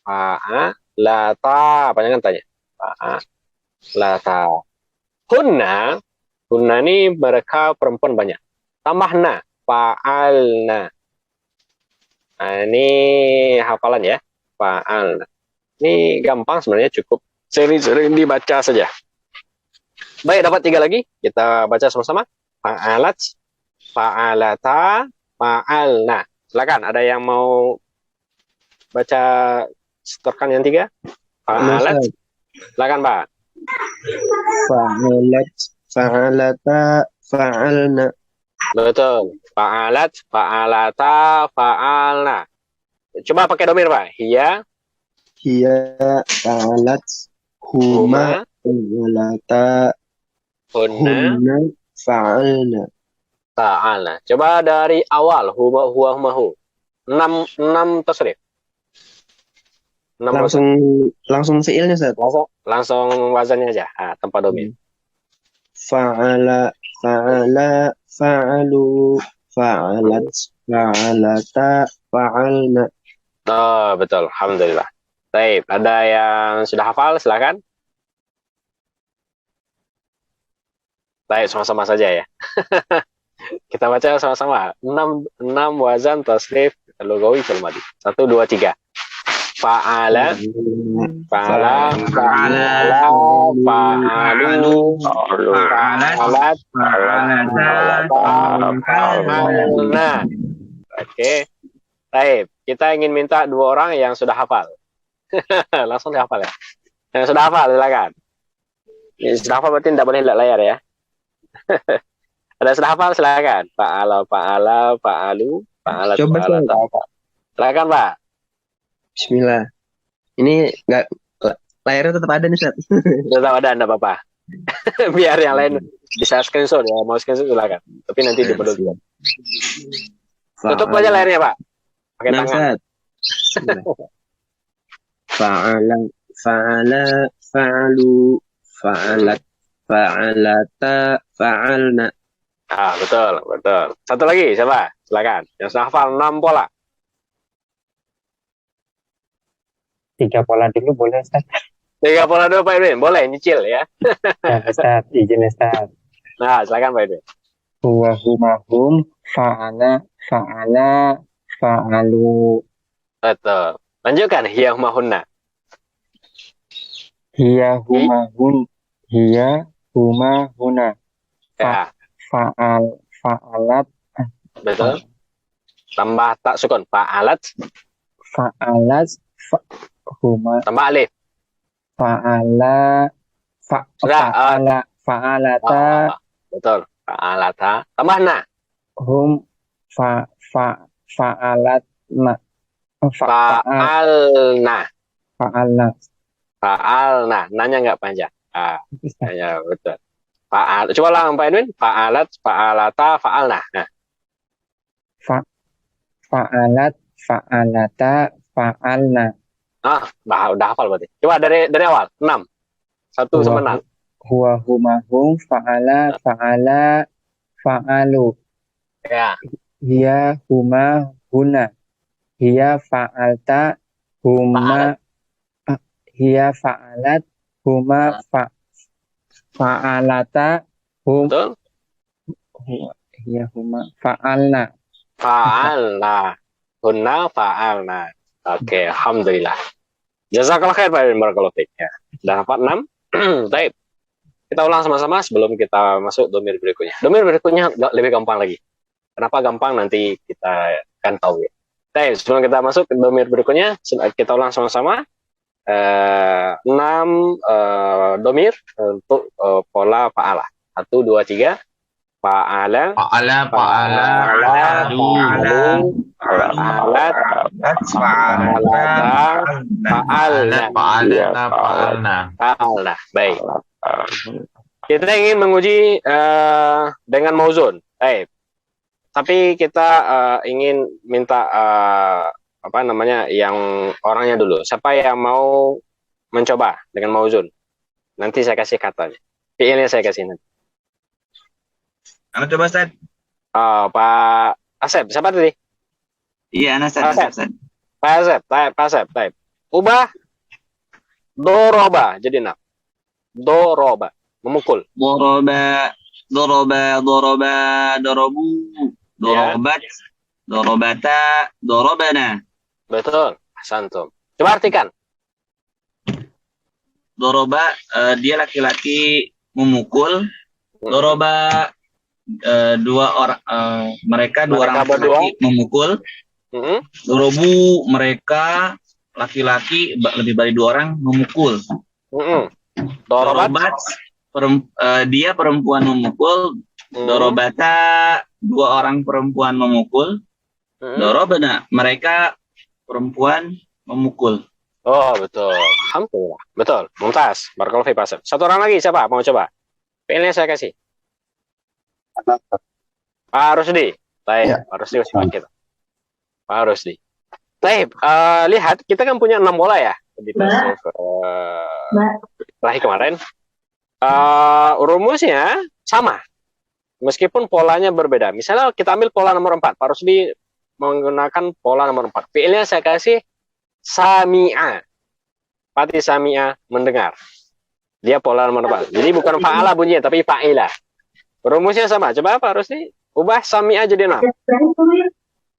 Fa'alata. Panjangan tanya. Fa'alata. Hunna ini mereka perempuan banyak. Tambah na. Fa'alna. Nah, ini hafalan ya. Fa'alna. Ini gampang sebenarnya, cukup sering-sering dibaca saja. Baik, dapat 3 lagi. Kita baca sama-sama. Fa'alat, fa'alata, fa'alna. Silakan, ada yang mau baca setorkan yang 3? Fa'alat. Silakan, Pak. Fa'alat, fa'alata, fa'alna. Betul. Fa'alat, fa'alata, fa'alna. Coba pakai domir, Pak. Hiya, fa'alat, huma, fa'alata, hunna, fa'alna. Fa'alna. Coba dari awal. Huwa, huma, hu. 6 tasrif. Langsung fiilnya, Ustaz. Langsung wazannya aja. Tanpa domir. Fa'ala, fa'alu, fa'alat, fa'alata, fa'alna. Betul. Alhamdulillah. Baik, ada yang sudah hafal? Silakan. Baik, sama-sama saja ya. Kita baca sama-sama. 6 wazan tasrif lugawi fil madi. 1, 2, 3. Fa'ala, fa'ala, fa'alu, fa'alat, fa'alna. Oke. Baik. kita ingin minta 2 orang yang sudah hafal. Langsung dihafal ya. Yang sudah hafal silakan. Yang sudah hafal berarti tidak boleh lihat layar ya. Ada sudah hafal silakan. Fa'ala, fa'alu, fa'alat, Coba, fa'alata. Silakan Pak. Bismillah. Ini nggak layarnya tetap ada nih, Ustaz. Tetap ada enggak apa-apa. Biar yang lain bisa screenshot ya. Mau screenshot silakan. Tapi nanti dibedul. Tutup aja layarnya Pak. Pakai Nah, tangan. Ustaz. Bismillah. Fa'ala, fa'ala, fa'alu, fa'alat, fa'alata, fa'alna. Ah, betul, betul. Satu lagi siapa? Silakan. Yang sudah hafal 6 pola. 3 pola dulu boleh Ustaz? 3 pola dulu Pak Edwin. Boleh nyicil ya. Ya, Ustaz, izin Ustaz. Nah, silakan Pak Edwin. Huwa humahum fa'ala fa'ala fa'alu Betul. Lanjutkan hiya mahunna. hiya humahun hiya humahuna Ya, fa'alat betul. Tambah tak sukun. Fa'alat. fa'alat huma Tambah alif. fa'ala Sudah, fa'alata betul. Fa'alata. Tambah na. hum fa'alatna Fa'alna. fa'alna Fa'alna. Nanya nggak panjang. Ah, ya betul. Coba ulang Pak Edwin. Fa'alat, fa'alata, fa'alna. Nah, fa'alat fa'alata fa'alna udah hafal berarti. Coba dari awal. 6. 1 sama 6. huwa humahum fa'ala fa'ala fa'alu Ya. hiya huma huna hiya fa'alta huma hiya fa'alat huma fa'alata hum Betul. hiya huma fa'alna Fa'alna. Hunna fa'alna. Oke, alhamdulillah. Jazakallah khair Pak Edwin, barakallahu fiik. Ya. Sudah hafal 6. Baik. Kita ulang sama-sama sebelum kita masuk domir berikutnya. Domir berikutnya lebih gampang lagi. Kenapa gampang nanti kita akan tahu ya. Baik, sebelum kita masuk ke domir berikutnya, kita ulang sama-sama 6 domir untuk pola fa'ala. 1, 2, 3. Fa'ala, Fa'ala, fa'alat, fa'alna. Baik. Kita ingin menguji dengan mauzun. Baik. Tapi kita ingin minta yang orangnya dulu. Siapa yang mau mencoba dengan mauzun? Nanti saya kasih katanya. Fiilnya saya kasih nanti. Anu coba Ustaz. Pak Asep, siapa tadi? Iya, Anas Ustaz. Pak Asep, type. Ubah doroba jadi nak. Doroba, memukul. Doroba, dorobu, dorobat, dorobata, dorobana. Betul, Santum. Coba artikan. Doroba, dia laki-laki memukul. Doroba, mereka dua orang laki-laki memukul. Dorobu, mereka laki-laki lebih dari 2 orang memukul. Dorobat, dia perempuan memukul. Dorobata, 2 orang perempuan memukul. Dorobana, mereka perempuan memukul. Oh, betul. Alhamdulillah. Betul. Mumtaz. Barakallahu fiik, Pak Asep. 1 orang lagi siapa? Mau coba? Pilihnya saya kasih. Pak Rusdi. Baik, ya. Pak Rusdi masih kita. Pak Rusdi. Baik, lihat kita kan punya 6 bola ya di tes terakhir kemarin. Rumusnya sama. Meskipun polanya berbeda. Misalnya kita ambil pola nomor 4. Pak Rusdi menggunakan pola nomor 4. Fiilnya saya kasih sami'a. Pati sami'a, mendengar. Dia pola nomor 4. Jadi bukan fa'ala bunyinya, tapi fa'ila. Rumusnya sama. Coba Pak Rusdi ubah sami'a jadi nama.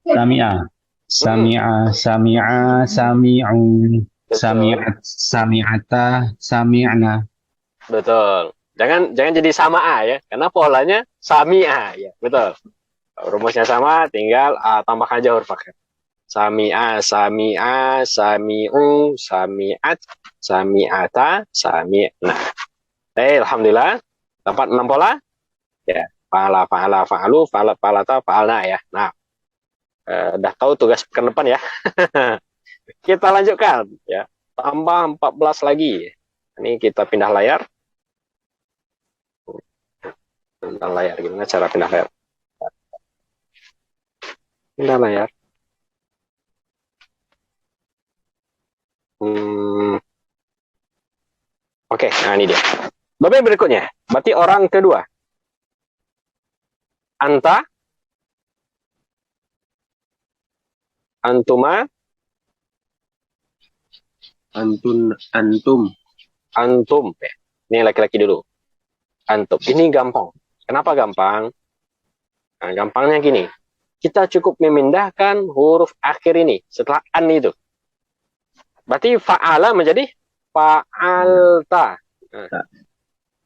Sami'a. Sami'a, sami'a, sami'u. Sami'at, sami'ata, sami'na. Betul. Jangan jadi sama'a ya, karena polanya sami'a ya. Betul. Rumusnya sama, tinggal tambahkan aja huruf akhir. Sami'a, sami'a, sami'u, sami'at, sami'ata, sami'na. Alhamdulillah. Dapat 6 pola? Ya. Fa'ala, fa'ala, fa'alu, fa'ala, fa'alata, fa'alna ya. Nah, udah tahu tugas pekan depan ya. Kita lanjutkan ya. Tambah 14 lagi. Ini kita pindah layar. Pindah layar. Gimana cara pindah layar? Pindah layar. Oke, nah ini dia. Domir berikutnya. Berarti orang kedua. Anta, antuma, Antun, antum. antum. Ini laki-laki dulu. Antum. Ini gampang. Kenapa gampang? Nah, gampangnya gini. Kita cukup memindahkan huruf akhir ini setelah an itu. Berarti fa'ala menjadi fa'alta. Nah,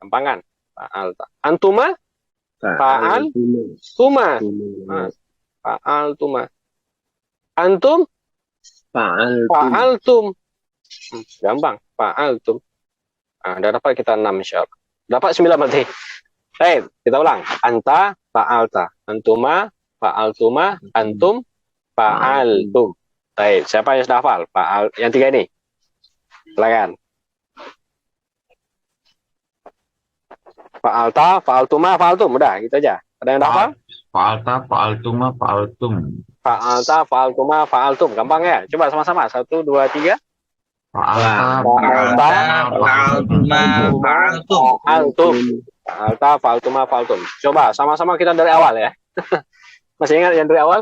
gampangan. Fa'alta. Antuma, fa'al, tuma. Nah, fa'al, tuma. Antum, fa'al, tum. Gampang. Fa'al, tum. Nah, udah dapat kita 6 insyaallah. Dapat 9 berarti. Kita ulang. Anta, fa'alta. Antuma, fa'altuma, antum, fa'altum. Siapa yang sudah hafal? Fa'al, yang 3 ini. Silakan. Fa'alta, fa'altuma, fa'altum. Udah, gitu aja. Ada yang hafal? Fa'alta, fa'altuma, fa'altum. Fa'alta, fa'altuma, fa'altum. Gampang ya? Coba sama-sama. 1, 2, 3. Fa'alta, fa'altuma, fa'altum. Fa'alta, fa'altuma, fa'altum. Coba sama-sama kita dari awal ya. Masih ingat yang dari awal?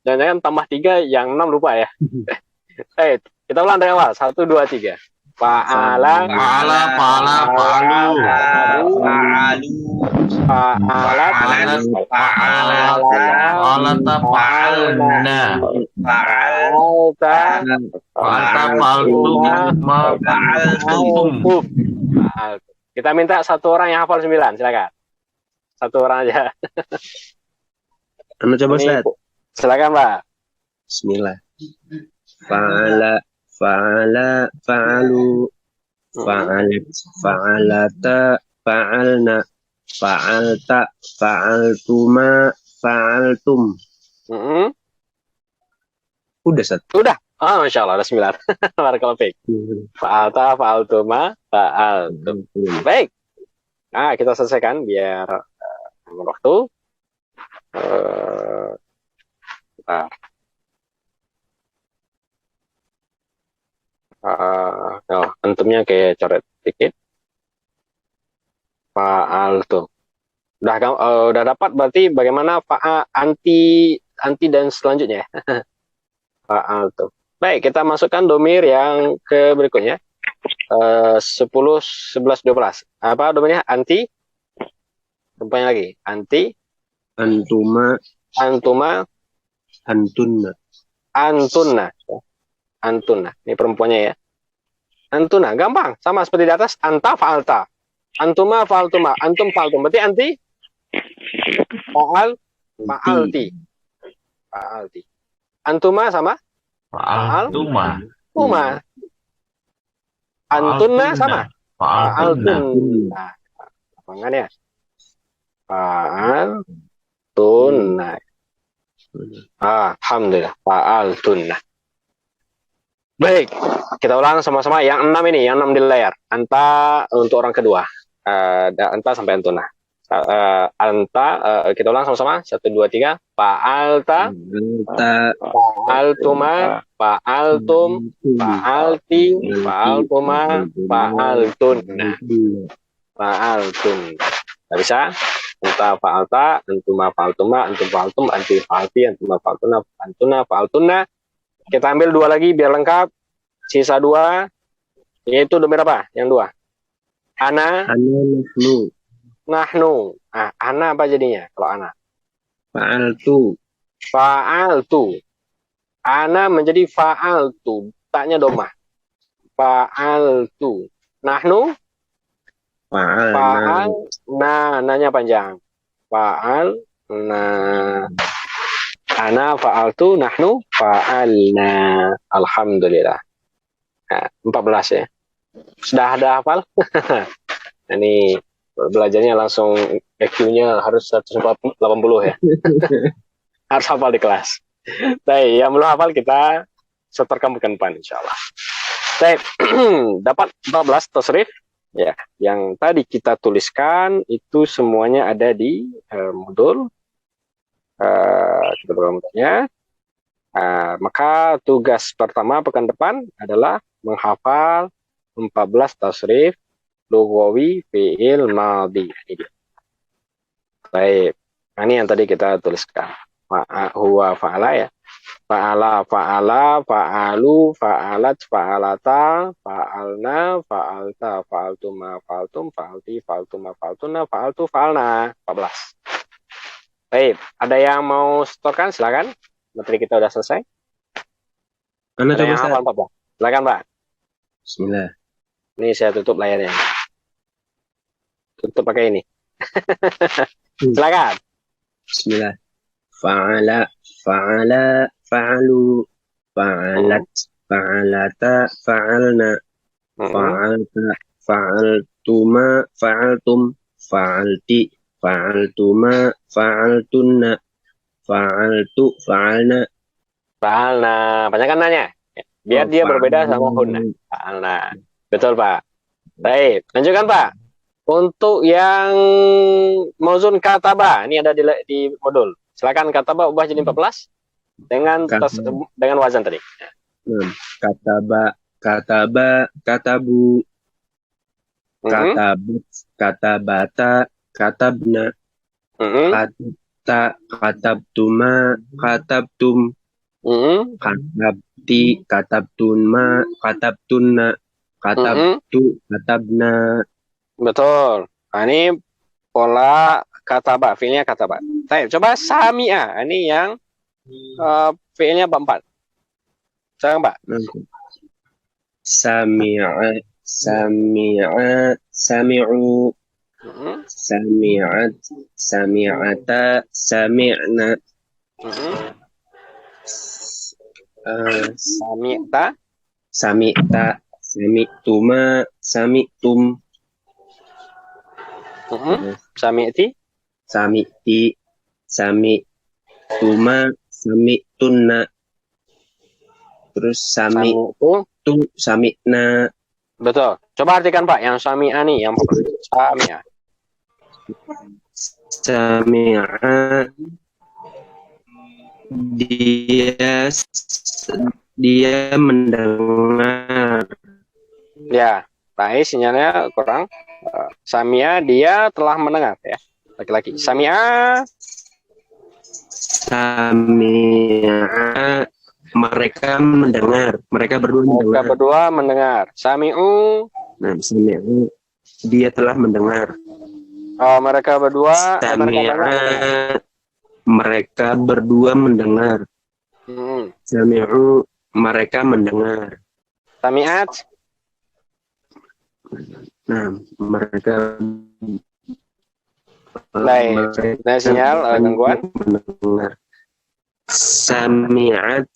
Jangan-jangan tambah 3, yang 6 lupa ya. Kita ulang dari awal. 1, 2, 3. Fa'ala, Fa'ala, fa'ala, fa'alu. fa'alat, Fa'alata, fa'alna. fa'alta, Fa'alta, fa'altum, fa'altum. Kita minta satu orang yang hafal 9, silakan. Satu orang aja. Anu coba Ini, Ustaz. silakan, Pak. Bismillah. Fa'ala, fa'ala, fa'alu, fa'alat, fa'alata, fa'alna, fa'alta, fa'altuma, fa'altum. Udah Ustaz. Udah. Oh, Masya Allah, ada 9. Barakallahu fiik. Fa'alta, fa'altuma, fa'altum. Baik. Nah, kita selesaikan biar waktu. Antumnya kayak coret dikit. Fa'altum. Udah dapat berarti bagaimana anti dan selanjutnya. Fa'altum. Baik, kita masukkan domir yang ke berikutnya. 10, 11, 12. Apa domirnya? Anti. Rupanya lagi. Anti. Antuma, Antuma. antunna. Antunna. Antunna. Ini perempuannya ya. Antuna. Gampang. Sama seperti di atas. Anta, fa'alta. Antuma, fa'altuma. Antum, fa'altum. Berarti anti. Fa'al. Fa'alti. Fa'alti. Antuma sama? Fa'altuma. Tuma. Antunna sama? Fa'altunna. Gampangnya. Fa'altunna. Alhamdulillah. Fa'altunna. Baik, kita ulang sama-sama yang 6 ini, yang 6 di layar. Anta untuk orang kedua. Anta sampai antuna. Anta, kita ulang sama-sama. 1, 2, 3. Fa'alta, fa'altuma, fa'altum, fa'alti, fa'altuma, fa'altunna. Fa'altun. Nggak bisa? Anta fa'alta, antuma fa'altuma, antum fa'altum, anti fa'alti, antuma fa'altuna, antuna fa'altunna. Kita ambil 2 lagi biar lengkap. Sisa 2, yaitu domir apa? Yang 2. Ana, nahnu. Nahnu. Ana apa jadinya kalau ana? Fa'altu. Fa'altu. Ana menjadi fa'altu. Taknya domah. Fa'altu. Nahnu. Fa'al. Nanya panjang. Fa'al. Ana fa'altu, nahnu fa'alna. Alhamdulillah. Nah, 14 ya. Sudah ada hafal? Ini belajarnya langsung EQ-nya harus 180 ya. Harus hafal di kelas. Baik, yang belum hafal kita setorkan bukan depan insyaallah. Baik, dapat 14 tasrif ya. Yang tadi kita tuliskan itu semuanya ada di modul. Kita buka modulnya. Maka tugas pertama pekan depan adalah menghafal 14 tasrif lughawi fi'il madhi. Baik, ini yang tadi kita tuliskan. Huwa fa'ala ya. Fa'ala, fa'ala, fa'alu, fa'alat, fa'alata, fa'alna, fa'alta, fa'altuma, fa'altum, fa'alti, fa'altuma, fa'altuna, fa'altu, fa'alna. 14. Baik, ada yang mau setorkan? Silakan. Materi kita udah selesai. Mana Ada coba yang Ustaz? hafal, Pak? Silakan, Pak. Bismillah. Ini saya tutup layarnya. Tutup pakai ini. Silakan. Bismillah. Fa'ala, fa'ala, fa'alu, fa'alat, fa'alata, fa'alna, fa'alta, fa'altuma, fa'altum, fa'alti, fa'altuma, fa'altunna, fa'altu, fa'alna. Fa'alna. Banyak kan nanya? Biar dia berbeda sama hunna. Fa'alna. Betul, Pak. Baik. Lanjutkan, Pak. Untuk yang mauzun kataba, ini ada di modul. Silakan kataba ubah jadi 14 dengan dengan wazan tadi. Kataba, kataba, katabu, katabat, katabata, katabna, katabta, katabtuma, katabtum, katabti, katabtunma, katabtunna, katabtu, katabna. Betul. Nah, ini pola kataba, fiilnya kataba. Baik, coba sami'a. Ini yang fiilnya bab 4. Sekarang, Pak. Sami'a, sami'a, sami'u, sami'at, sami'ata, sami'na. Sami'ta, sami'ta, sami'tuma, sami'tum. Sami'ti, sami'ti, sami'tuma, sami'tunna. Terus sami'tu, sami'na. betul. Coba artikan, Pak, yang sami'a nih, yang sami'a. Sami'a, dia mendengar. Ya, baik, sinyalnya kurang. Sami'a, dia telah mendengar ya. Laki-laki. Sami'a, sami'a, mereka mendengar. Mereka berdua mendengar. Mereka berdua mendengar. Sami'u, nah, sami'u, dia telah mendengar. Mereka berdua. Mereka berdua mendengar. Sami'u, mereka mendengar. Sami'at, nah, mereka baik. Nah, sinyal gangguan. mendengar. Sami'at,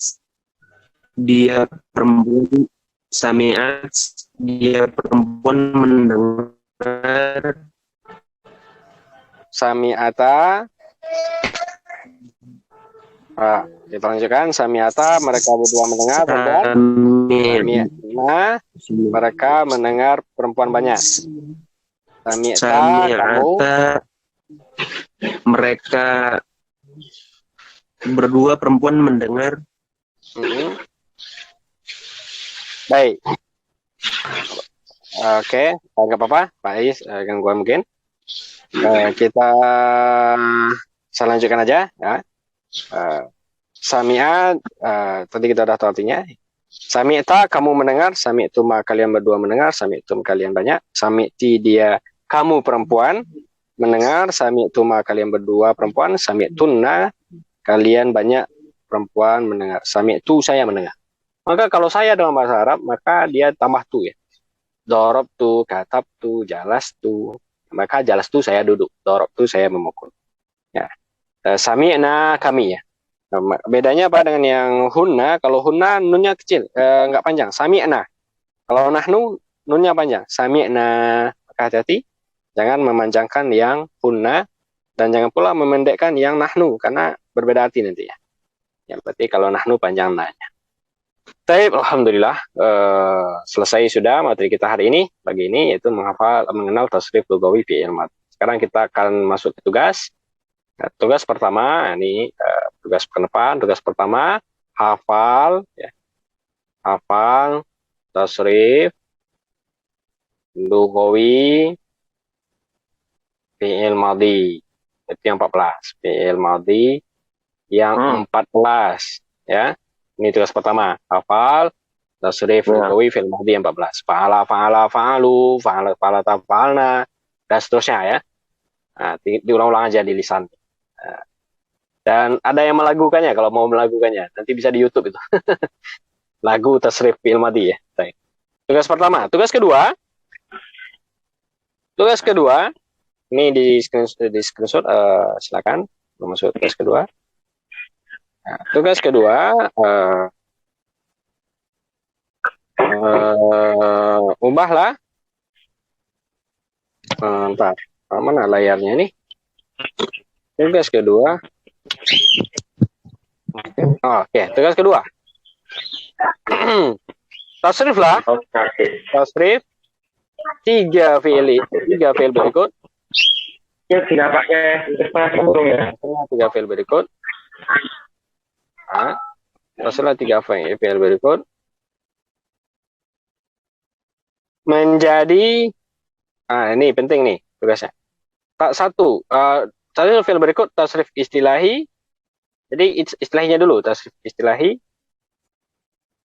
dia perempuan. Sami'at, dia perempuan mendengar. Sami'ata, kita lanjutkan. Sami'ata, mereka berdua mendengar. Sami'na, mereka mendengar perempuan banyak. Sami'ta, kamu. Mereka berdua perempuan mendengar. Baik. Oke, nggak apa-apa, Pak Ais, gangguan mungkin. Kita lanjutkan aja ya. Sami'a, tadi kita udah tahu artinya. Sami'ta, kamu mendengar. Sami'tuma, kalian berdua mendengar. Sami'tum, kalian banyak. Sami'ti, dia, kamu perempuan mendengar. Sami'tuma, kalian berdua perempuan. Sami'tunna, kalian banyak perempuan mendengar. Sami'tu, saya mendengar. Maka kalau saya dalam bahasa Arab, maka dia tambah tu ya. Dorobtu, katabtu, jalastu. Maka jalastu saya duduk. Dorobtu saya memukul. Ya. Sami'na, kami ya. Bedanya apa dengan yang hunna? Kalau hunna nunnya kecil, nggak panjang. Sami'na. Kalau nahnu nunnya panjang. Sami'na. Maka hati-hati, jangan memanjangkan yang hunna dan jangan pula memendekkan yang nahnu karena berbeda arti nanti ya. Yang berarti kalau nahnu panjang nanya. Baik, alhamdulillah selesai sudah materi kita hari ini. Pagi ini yaitu mengenal tasrif lugawi fi'il madhi. Sekarang kita akan masuk ke tugas. Nah, tugas pertama ini tugas pekan depan. Tugas pertama hafal ya. Hafal tasrif lugawi fi'il madhi. Itu yang 14. Fi'il madhi yang 14 ya. Ini tugas pertama, hafal tasrif lugawi fi'il madhi yang 14. Fa'ala fa'ala fa'alu, fa'ala fa'ala taf'alna dan seterusnya ya. Nah, diulang-ulang aja di lisan. Dan ada yang melagukannya kalau mau melagukannya. Nanti bisa di YouTube itu. Lagu tasrif fi'il madhi ya. Baik. Tugas pertama, tugas kedua. Tugas kedua ini di screenshot silakan masuk tugas kedua. Nah, tugas kedua ubahlah entar mana layarnya nih. Tugas kedua. Oke, tugas kedua. Tasrif lah. Tasrif tiga fi'il berikut. Ya, tidak pakai Tiga fi'il berikut. Nah, tasrif tiga fi'il berikut menjadi ini penting nih tugasnya. Tak satu tasrif fi'il berikut tasrif istilahi. Jadi istilahnya dulu tasrif istilahi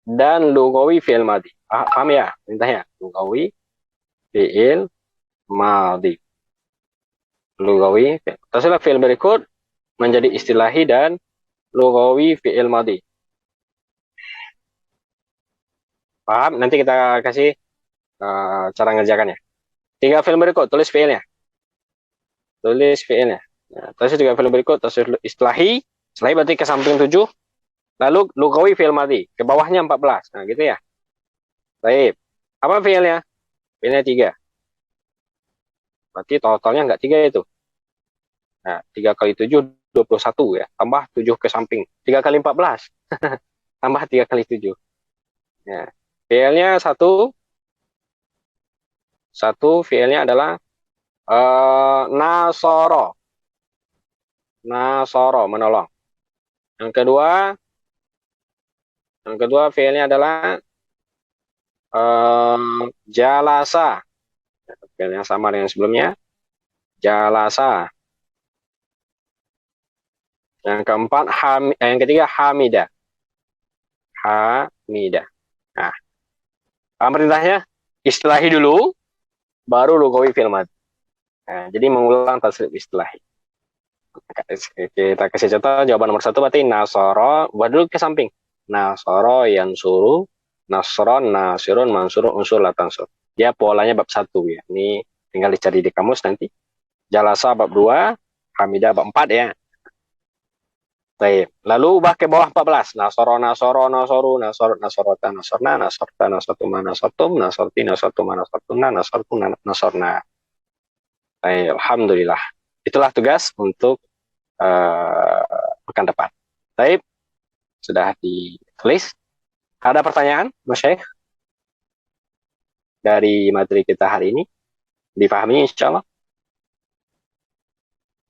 dan lugawi fi'il madhi. Paham ya perintahnya? Lugawi fi'il madhi. Lugawi tasrif fi'il berikut menjadi istilahi dan lugawi fi'il madhi. Paham? Nanti kita kasih cara ngerjakannya. Tiga fi'il berikut tulis fi'ilnya. Tulis fi'ilnya. Nah, tulis tiga fi'il berikut tasrif istilahi. Istilahi berarti ke samping 7. Lalu lugawi fi'il madhi, ke bawahnya 14. Nah, gitu ya. Baik. Apa fi'ilnya? Fi'ilnya 3. Berarti totalnya enggak 3 itu. Nah, 3 kali 7 21 ya. Tambah 7 ke samping. 3 kali 14. Tambah 3 kali 7. Ya. Fi'ilnya 1. Satu fi'ilnya adalah nasoro. Nasoro, menolong. Yang kedua fi'ilnya adalah jalasa. Fi'il yang sama dengan sebelumnya. Jalasa. Yang keempat yang ketiga hamida. Hamida. Nah, perintahnya istilahi dulu baru lugawi fi'il madhi. Nah, jadi mengulang tasrif istilahi. Kita kasih contoh jawaban nomor 1 berarti nasoro, buat dulu ke samping. Nasoro yansuru, nasron, nasirun, mansurun, unsur, latansur. Dia polanya bab 1 ya. Ini tinggal dicari di kamus nanti. Jalasa bab 2, hamidah bab 4 ya. Baik. Lalu ubah ke bawah 14. Nasoro, nasoro, nasoru, nasor, nasorota, nasorna, nasorta, nasortuma, nasortum, nasorti, nasortuma, nasortuna, nasortum, nasorna. Baik, alhamdulillah. Itulah tugas untuk pekan depan. Baik, sudah ditulis. Ada pertanyaan, Mas Syekh? Dari materi kita hari ini? Dipahami insya Allah?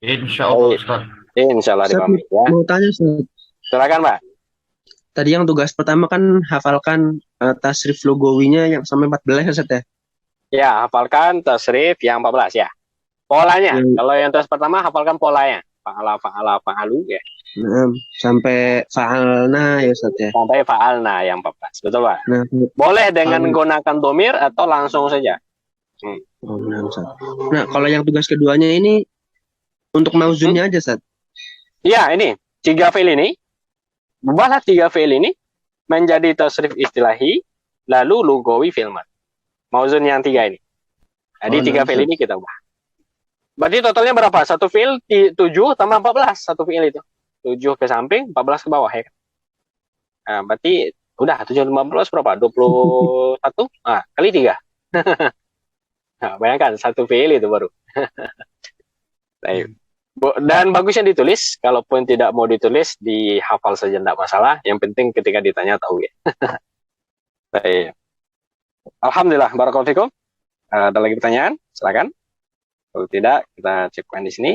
Insya Allah, Ustaz. Insya Allah dipahami ya. Mau tanya, Ustaz. Silakan, Pak. Tadi yang tugas pertama kan hafalkan tasrif lugawinya yang sampai 14 ya, Ustaz ya? Ya, hafalkan tasrif yang 14 ya. Polanya. Kalau yang tugas pertama hafalkan polanya. Fa'ala, fa'ala, fa'alu ya. Nah, sampai fa'alna ya, Ustaz ya. Sampai fa'alna yang 14. Betul, Pak? Nah, boleh dengan menggunakan domir atau langsung saja. Oh, benar, Ustaz. Nah, kalau yang tugas keduanya ini untuk mauzunnya aja, Ustaz. Iya, ini 3 fi'il ini. Ubahlah 3 fi'il ini menjadi tasrif istilahi, lalu lugawi fi'il madhi. Mauzun yang 3 ini. Jadi 3 fi'il ini kita ubah. Berarti totalnya berapa? Satu fi'il 7 tambah 14. Satu fi'il itu. 7 ke samping, 14 ke bawah ya kan. Nah, berarti udah 7 15 berapa? 21. Nah, kali 3. Nah, bayangkan satu fiil itu baru. Baik. Dan bagusnya ditulis, kalaupun tidak mau ditulis, dihafal saja tidak masalah. Yang penting ketika ditanya tahu ya. Baik. Alhamdulillah, barakallahu fikum. Ada lagi pertanyaan? Silakan. Kalau tidak, kita cukupkan di sini.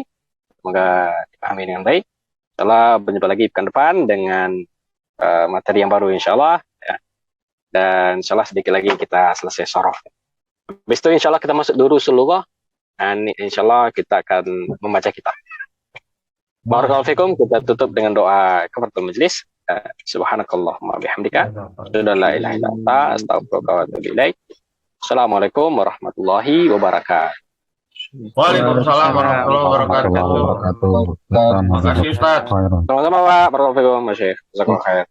Semoga dipahami dengan baik. Insyaallah berjumpa lagi pekan depan dengan materi yang baru insyaallah. Ya. Dan insyaallah sedikit lagi kita selesai sorof. Habis itu insyaallah kita masuk durusul lughah. Dan insyaallah kita akan membaca kitab. Barakallahu fikum, kita tutup dengan doa kafaratul majlis. Subhanakallahumma bihamdika, asyhadu an la ilaha illa anta, astaghfiruka wa atubu ilaik. Assalamualaikum warahmatullahi wabarakatuh. Waalaikumsalam warahmatullahi wabarakatuh. Terima kasih Ustaz. Sama-sama Pak, barakallahu fikum, Mas Syekh. Jazakallahu khair.